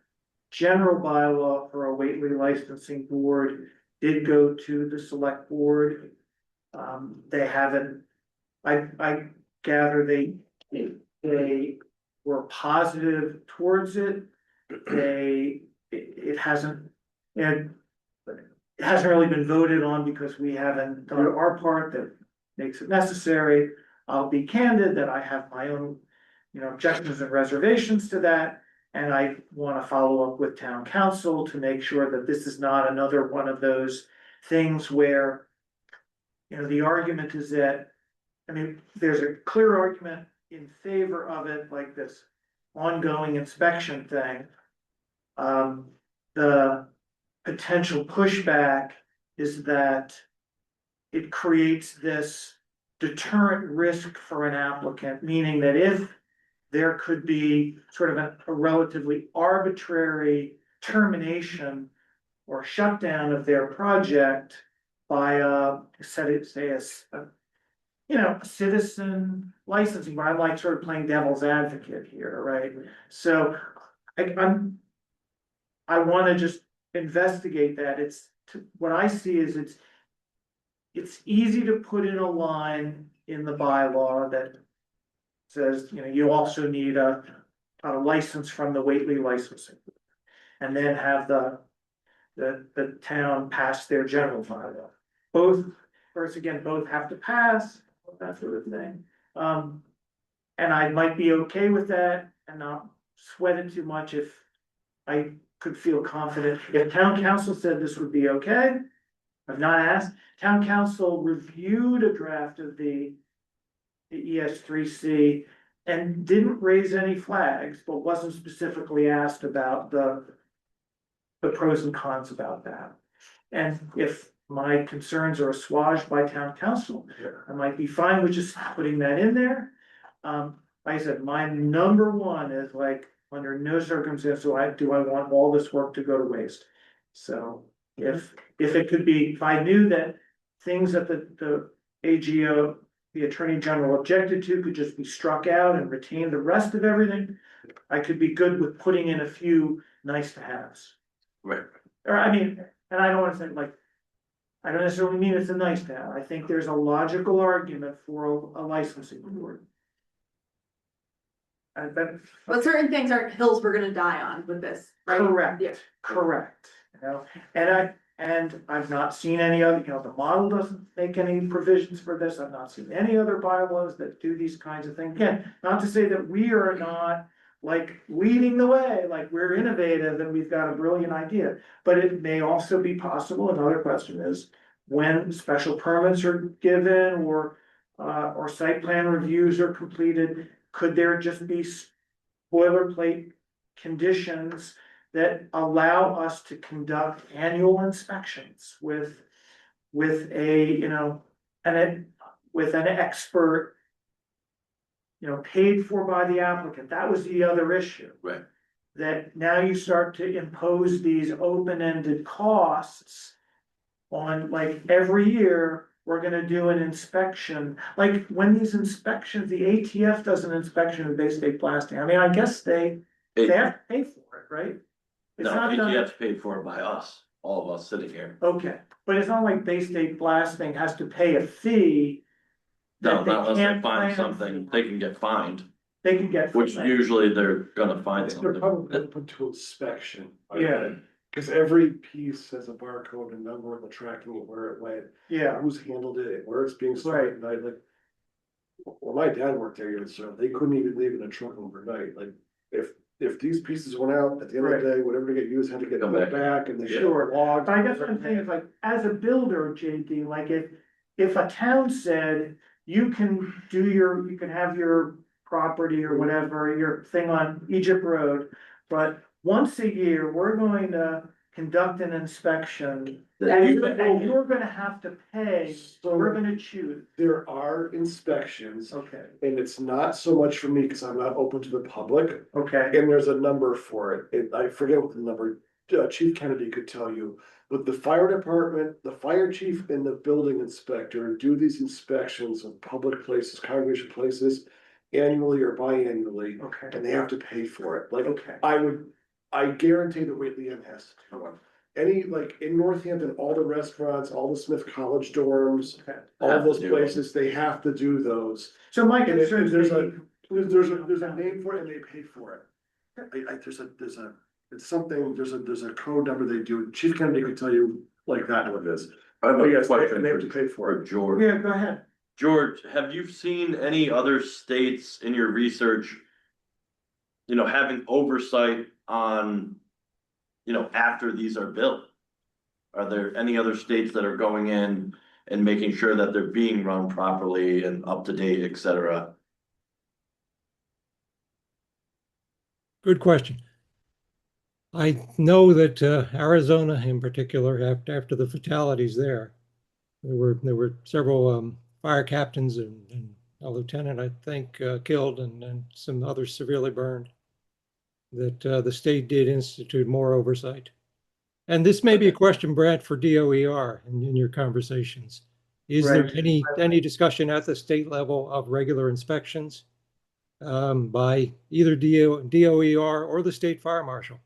general bylaw for a Whately licensing board did go to the select board. They haven't, I gather they were positive towards it. It hasn't, and it hasn't really been voted on because we haven't done our part that makes it necessary. I'll be candid that I have my own, objections and reservations to that. And I want to follow up with town council to make sure that this is not another one of those things where, the argument is that, there's a clear argument in favor of it, like this ongoing inspection thing. The potential pushback is that it creates this deterrent risk for an applicant, meaning that if there could be sort of a relatively arbitrary termination or shutdown of their project by a citizen licensing, but I like sort of playing devil's advocate here, right? So I want to just investigate that. What I see is it's easy to put in a line in the bylaw that says, you also need a license from the Whately licensing. And then have the town pass their general bylaw. Both have to pass, that sort of thing. And I might be okay with that and not sweat it too much if I could feel confident. If town council said this would be okay, I've not asked. Town council reviewed a draft of the ES3C and didn't raise any flags, but wasn't specifically asked about the pros and cons about that. And if my concerns are assuaged by town council, I might be fine with just putting that in there. Like I said, my number one is like, under no circumstance do I want all this work to go to waste. So if it could be, if I knew that things that the AGO, the Attorney General objected to could just be struck out and retain the rest of everything, I could be good with putting in a few nice to haves. Right. Or and I don't want to say like, I don't necessarily mean it's a nice to have. I think there's a logical argument for a licensing board. But certain things aren't hills we're gonna die on with this, right? Correct, Yeah. correct, and I've not seen any other, the model doesn't make any provisions for this, I've not seen any other bylaws that do these kinds of things. Again, not to say that we are not like leading the way, like we're innovative and we've got a brilliant idea, but it may also be possible, another question is, when special permits are given or site plan reviews are completed, could there just be boilerplate conditions that allow us to conduct annual inspections with a, with an expert, paid for by the applicant? That was the other issue. Right. That now you start to impose these open-ended costs on, like, every year, we're gonna do an inspection. Like, when these inspections, the ATF does an inspection of Bay State blasting, I guess they have to pay for it, right? It's No, not done- ATF's paid for by us, all of us sitting here. Okay, but it's not like Bay State blasting has to pay a fee. No, that not unless they can't find plan something, for. they can get fined, They can get. which usually they're gonna find They're something. probably open to inspection. Yeah. Cause every piece has a barcode and number and the tracking of where it went, Yeah, who's handled it, where it's being stored at night, like. Well, my dad worked there years, so they couldn't even leave in a truck overnight, like, if these pieces went out, at the end of the day, whatever to get used, had to get Come put back. back and they Yeah. sure logged. but I guess what I'm saying is like, as a builder, JD, like if a town said, you can have your property or whatever, your thing on Egypt Road, but once a year, we're going to conduct an inspection. That- And you're gonna have to pay, we're gonna choose, There are inspections, okay, and it's not so much for me, cause I'm not open to the public, okay, and there's a number for it, and I forget what the number, Chief Kennedy could tell you. But the fire department, the fire chief and the building inspector do these inspections of public places, congregation places. Annually or biannually, okay, and they have to pay for it, like, okay, I guarantee that Whately Inn has to do one. Any, like, in Northampton, all the restaurants, all the Smith College dorms, okay. all Have to those do it. places, they have to do those. So my And concern is there's a name for it and they pay for it. There's a, it's something, there's a code number they do, Chief Kennedy could tell you like that what it is. I have But a yes, question they have to for pay for for it. George. Yeah, go ahead. George, have you seen any other states in your research? You know, having oversight on, you know, after these are built? Are there any other states that are going in and making sure that they're being run properly and up to date, et cetera? Good question. I know that Arizona in particular, after the fatalities there were several fire captains and a lieutenant, I think, killed and some others severely burned. That the state did institute more oversight. And this may be a question, Brad, for DOER in your conversations. Is there Right. any discussion at the state level of regular inspections by either DOER or the state fire marshal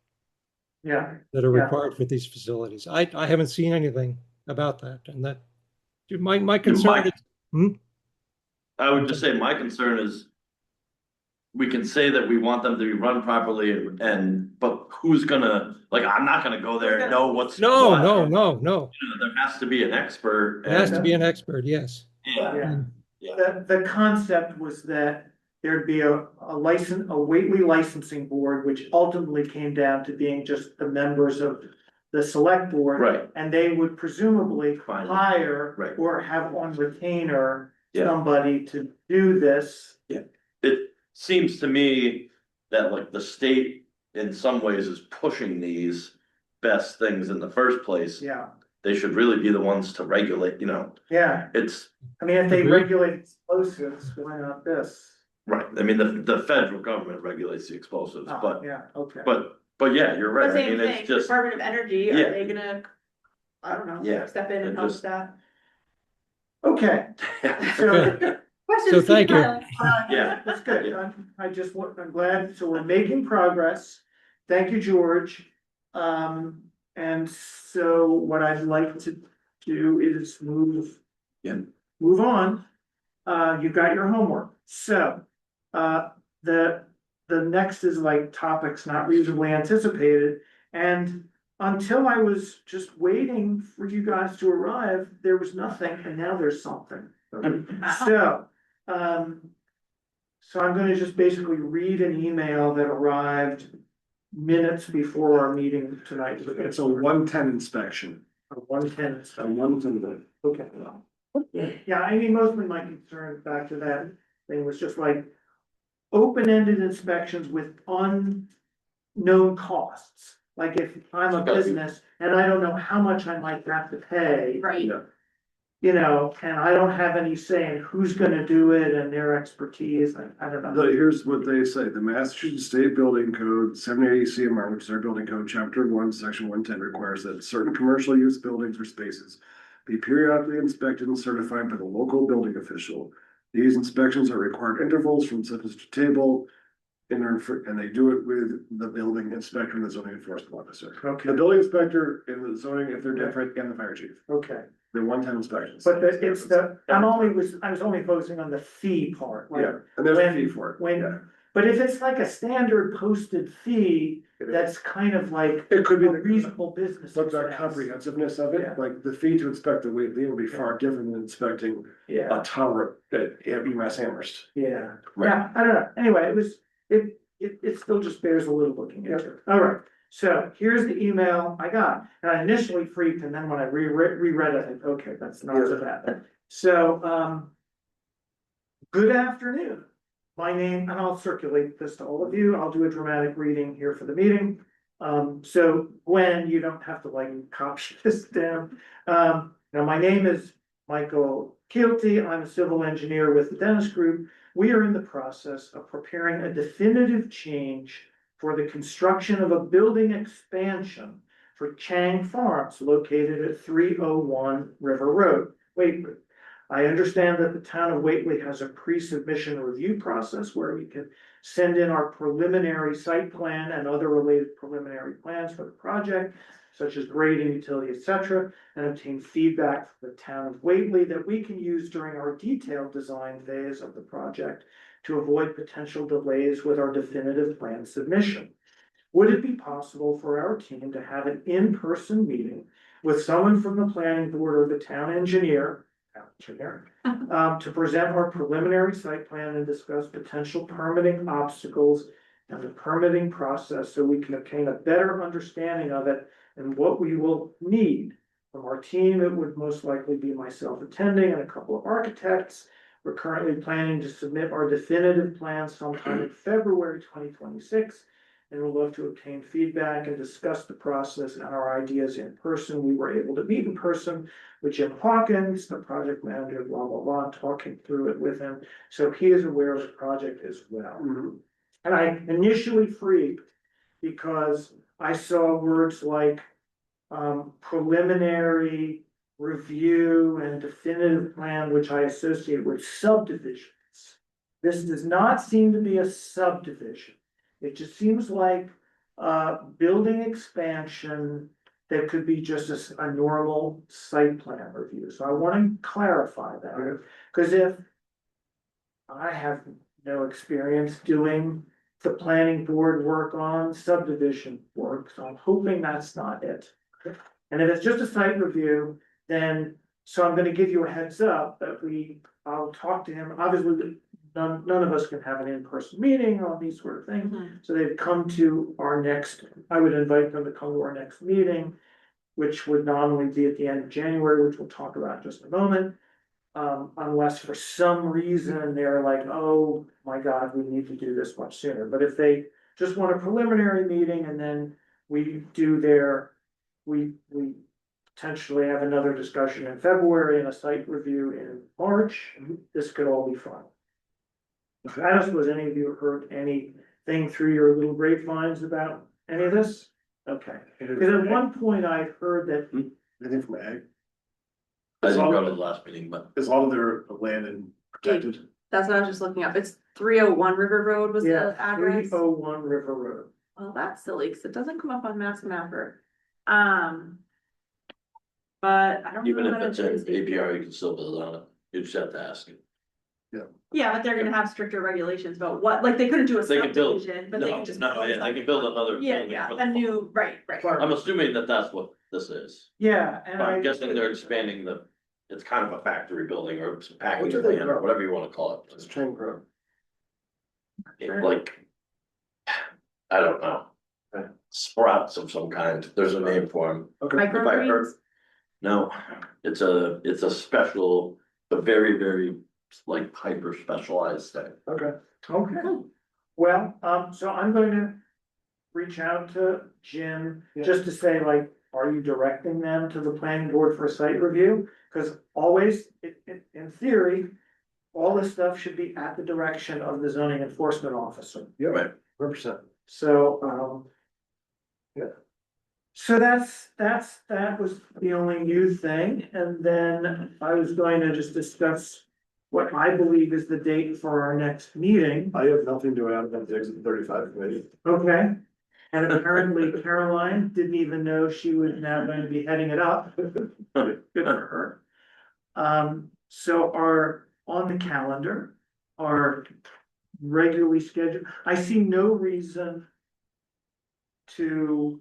Yeah, that are Yeah. required for these facilities? I haven't seen anything about that, and that my concern is. I would just say my concern is. We can say that we want them to be run properly but who's gonna, like, I'm not gonna go there and know what's No, what. no. You know, there has to be an expert It has to and, be an expert, yes. yeah, yeah. The concept was that there'd be a license, a Whately licensing board, which ultimately came down to being just the members of the select board. right, And they would presumably Fine. hire Right. or have on retainer Yeah. somebody to do this. it seems to me that like the state in some ways is pushing these best things in the first place. Yeah, They should really be the ones to regulate, you know, yeah. it's, I mean, if they Agreed. regulate explosives, why not this? right, I mean, the federal government regulates the explosives, Oh, but, yeah, okay. but yeah, you're right, The I same mean, thing, it's just, Department of Energy, Yeah. are they gonna, I don't know, Yeah, step in it and help just- that? Okay, so. Okay. Questions keep thank you. piling on. Yeah. That's good. I'm glad, so we're making progress. Thank you, George. And so what I'd like to do is Yeah. move on. You got your homework. So, the next is like topics not reasonably anticipated. And until I was just waiting for you guys to arrive, there was nothing, and now there's something. So, so I'm gonna just basically read an email that arrived minutes before our meeting tonight. It's a 110 inspection, A 110. a 110. Okay. Yeah, I mean, mostly my concern back to that thing was just like open-ended inspections with unknown costs. Like if I'm a business and I don't know how much I might have to pay. Right, You know, and I don't have any say in who's gonna do it and their expertise, I don't know. Here's what they say, the Massachusetts State Building Code 780 CMR, which is our building code, chapter 1, section 110, requires that certain commercial use buildings or spaces be periodically inspected and certified by the local building official. These inspections are required intervals from such as to table, and they do it with the building inspector and the zoning enforcement officer. Okay, The building inspector and the zoning, if they're different, and the fire chief, okay, they're 110 inspections. but I was only focusing on the fee part, like, Yeah, and there's a when- fee for it. when- Yeah. but if it's like a standard posted fee, It is. that's kind of like It could be a the reasonable business. But the expense. comprehensiveness of Yeah. it, like the fee to inspect the Whately will be far different than inspecting Yeah, a tower at UMass Amherst. yeah, Right. yeah, I don't know, anyway, it still just bears a little looking into. All right, so here's the email I got, and I initially freaked, and then when I reread it, I think, okay, that's not so bad. So, good afternoon. My name, and I'll circulate this to all of you, I'll do a dramatic reading here for the meeting. So Gwen, you don't have to like copy this down. Now my name is Michael Keelty. I'm a civil engineer with the Dennis Group. We are in the process of preparing a definitive change for the construction of a building expansion for Chang Farms located at 301 River Road, Whately. I understand that the town of Whately has a pre-submission review process where we can send in our preliminary site plan and other related preliminary plans for the project, such as grading, utility, etc., and obtain feedback from the town of Whately that we can use during our detailed design phase of the project to avoid potential delays with our definitive plan submission. Would it be possible for our team to have an in-person meeting with someone from the planning board or the town engineer, to present our preliminary site plan and discuss potential permitting obstacles and the permitting process so we can obtain a better understanding of it and what we will need from our team? It would most likely be myself attending and a couple of architects. We're currently planning to submit our definitive plan sometime in February 2026. And we'd love to obtain feedback and discuss the process and our ideas in person. We were able to meet in person with Jim Hawkins, the project manager, blah, blah, blah, talking through it with him. So he is aware of the project as well. And I initially freaked because I saw words like preliminary review and definitive plan, which I associate with subdivisions. This does not seem to be a subdivision. It just seems like building expansion that could be just a normal site plan review. So I want to clarify that, because if I have no experience doing the planning board work on subdivision work, so I'm hoping that's not it. And if it's just a site review, then, so I'm gonna give you a heads up that I'll talk to him. Obviously, none of us can have an in-person meeting on these sort of things. So they've come to our next, I would invite them to come to our next meeting, which would normally be at the end of January, which we'll talk about in just a moment. Unless for some reason they're like, oh my God, we need to do this much sooner. But if they just want a preliminary meeting and then we potentially have another discussion in February and a site review in March, this could all be fun. I don't suppose any of you have heard anything through your little grapevines about any of this? Okay, because at one point I heard that, Anything from ag? I didn't go to the last meeting, but Is all of their land and protected? That's what I was just looking up. It's 301 River Road was yeah, the address. 301 River Road. Well, that's silly, because it doesn't come up on Mass Mapper. But I don't. even know if that it's it an is APR, you can still build on it. You just have to ask. Yeah, but they're gonna have stricter regulations about what, like, they couldn't do a They can build, subdivision, but they no, can just. no, yeah, they can build another. Yeah, building yeah, for the a farm. new, right. I'm assuming that that's what this is. Yeah, and I'm guessing they're expanding it's kind of a factory building or some packaging do they plant or grow? whatever you wanna call It's it. trying to grow. Like, I don't know. Sprouts of some kind, there's a name for them. Okay. If I Microgreens, heard, no, it's a special, a very, very like hyper specialized thing. Okay. Okay, well, so I'm going to reach out to Jim, just to say like, are you directing them to the planning board for a site review? Cause always, in theory, all this stuff should be at the direction of the zoning enforcement officer. Yeah, Right. 100%. So, so that was the only new thing, and then I was going to just discuss what I believe is the date for our next meeting. I have nothing to add on the exit 35 committee. Okay. And apparently Caroline didn't even know she was now going to be heading it up. Good for her. So on the calendar, are regularly scheduled, I see no reason to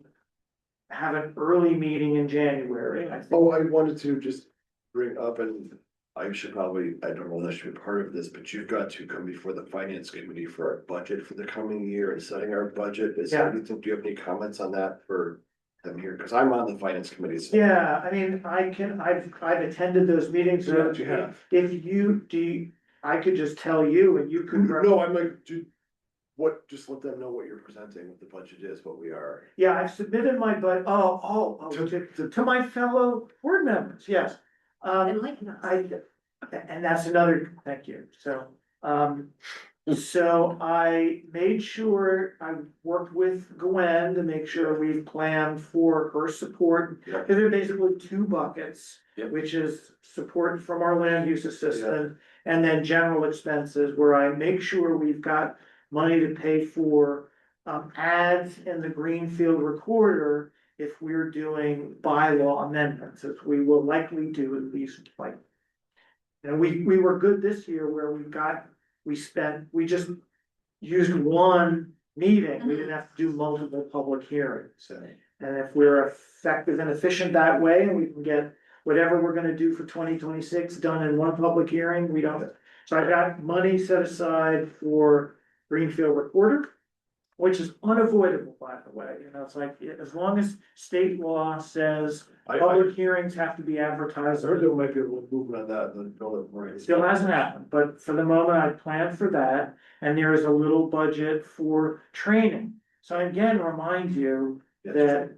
have an early meeting in January. I think, Oh, I wanted to just bring up, and I should probably, I don't know if that should be part of this, but you've got to come before the finance committee for our budget for the coming year and setting our budget. Is there Yeah. anything, do you have any comments on that for them here? Cause I'm on the finance committee. So. yeah, I mean, I've attended those meetings. Yeah, that you have. If you, I could just tell you and you could. No, I'm like, just let them know what you're presenting, what the budget is, what we are. Yeah, I've submitted my, to my fellow board members, yes. Enlighten us. And that's another, thank you, so I made sure, I worked with Gwen to make sure we've planned for her support. Yeah. Cause there are basically two buckets, Yep. which is support from our land use assistant. And then general expenses where I make sure we've got money to pay for ads in the Greenfield Recorder. If we're doing bylaw amendments, as we will likely do at least like. And we were good this year where we just used one meeting, we didn't have to do multiple public hearings. And if we're effective and efficient that way, and we can get whatever we're gonna do for 2026 done in one public hearing, we don't. So I got money set aside for Greenfield Recorder, which is unavoidable, by the way, it's like, as long as state law says I public hearings have to be advertised. heard there might be a little movement on that, then go it right. Still hasn't happened, but for the moment, I planned for that, and there is a little budget for training. So again, remind you that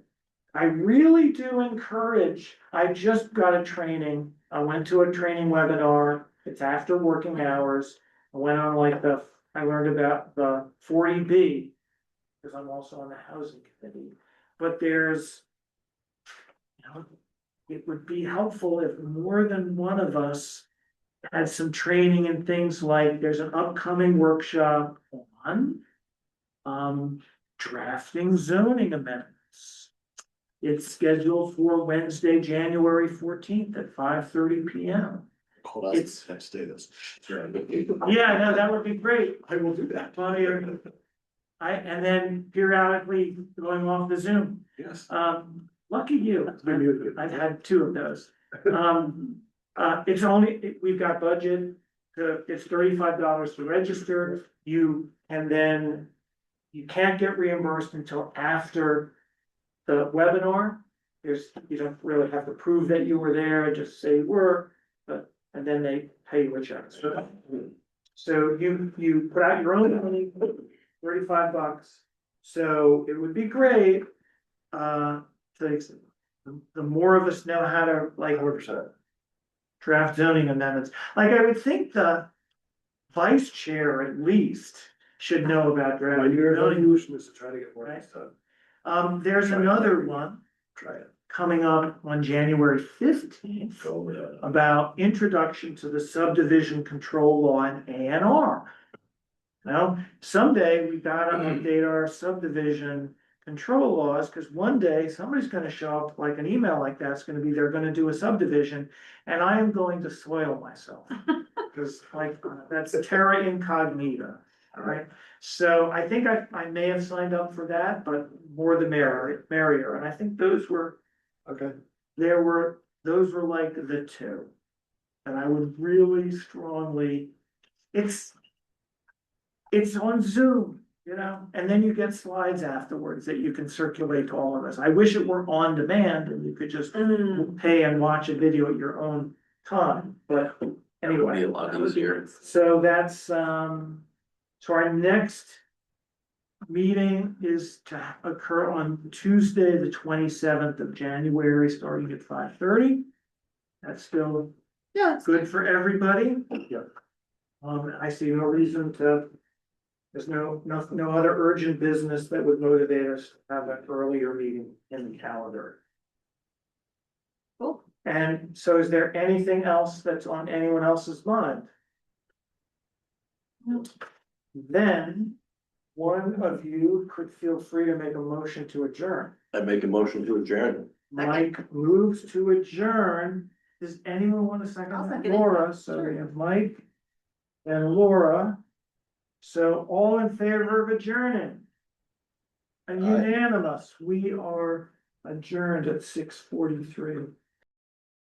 I really do encourage, I just got a training, I went to a training webinar, it's after working hours. I went on I learned about the 40B, because I'm also on the housing committee, but it would be helpful if more than one of us had some training in things like, there's an upcoming workshop on drafting zoning amendments. It's scheduled for Wednesday, January 14th at 5:30 PM. Call us next day, that's. Yeah, no, that would be great. I will do that. And then periodically going off the Zoom. Yes. Lucky you. been muted. I've had two of those. We've got budget, it's $35 to register, you can't get reimbursed until after the webinar. You don't really have to prove that you were there, just say you were, and then they pay you a check. So you put out your own money, $35. So it would be great, the more of us know how to 100%. draft zoning amendments, like I would think the vice chair at least should know about My drafting New Year's zoning. resolution is to try to get more Right. done. There's Try it. another one Try it. coming up on January 15th Go over that. about introduction to the subdivision control law in A&R. Now, someday we gotta update our subdivision control laws, cause one day somebody's gonna show up, like an email like that's gonna be, they're gonna do a subdivision, and I am going to soil myself. Cause that's terra incognita, alright? So I think I may have signed up for that, but more the merrier, and I think those were Okay. those were like the two. And I would really strongly, it's on Zoom, and then you get slides afterwards that you can circulate to all of us. I wish it were on demand and you could just pay and watch a video at your own time, but It would be anyway. a lot easier. So that's, so our next meeting is to occur on Tuesday, the 27th of January, starting at 5:30. That's still Yeah, it's good for everybody. Yeah. I see no reason there's no other urgent business that would motivate us to have an earlier meeting in the calendar. cool. And so is there anything else that's on anyone else's mind? No. Then one of you could feel free to make a motion to adjourn. I make a motion to adjourn. Mike moves to adjourn. Does anyone want to second I'll that? second it. Laura, so we have Mike and Laura. So all in favor of adjourning? And Aye. unanimous, we are adjourned at 6:43.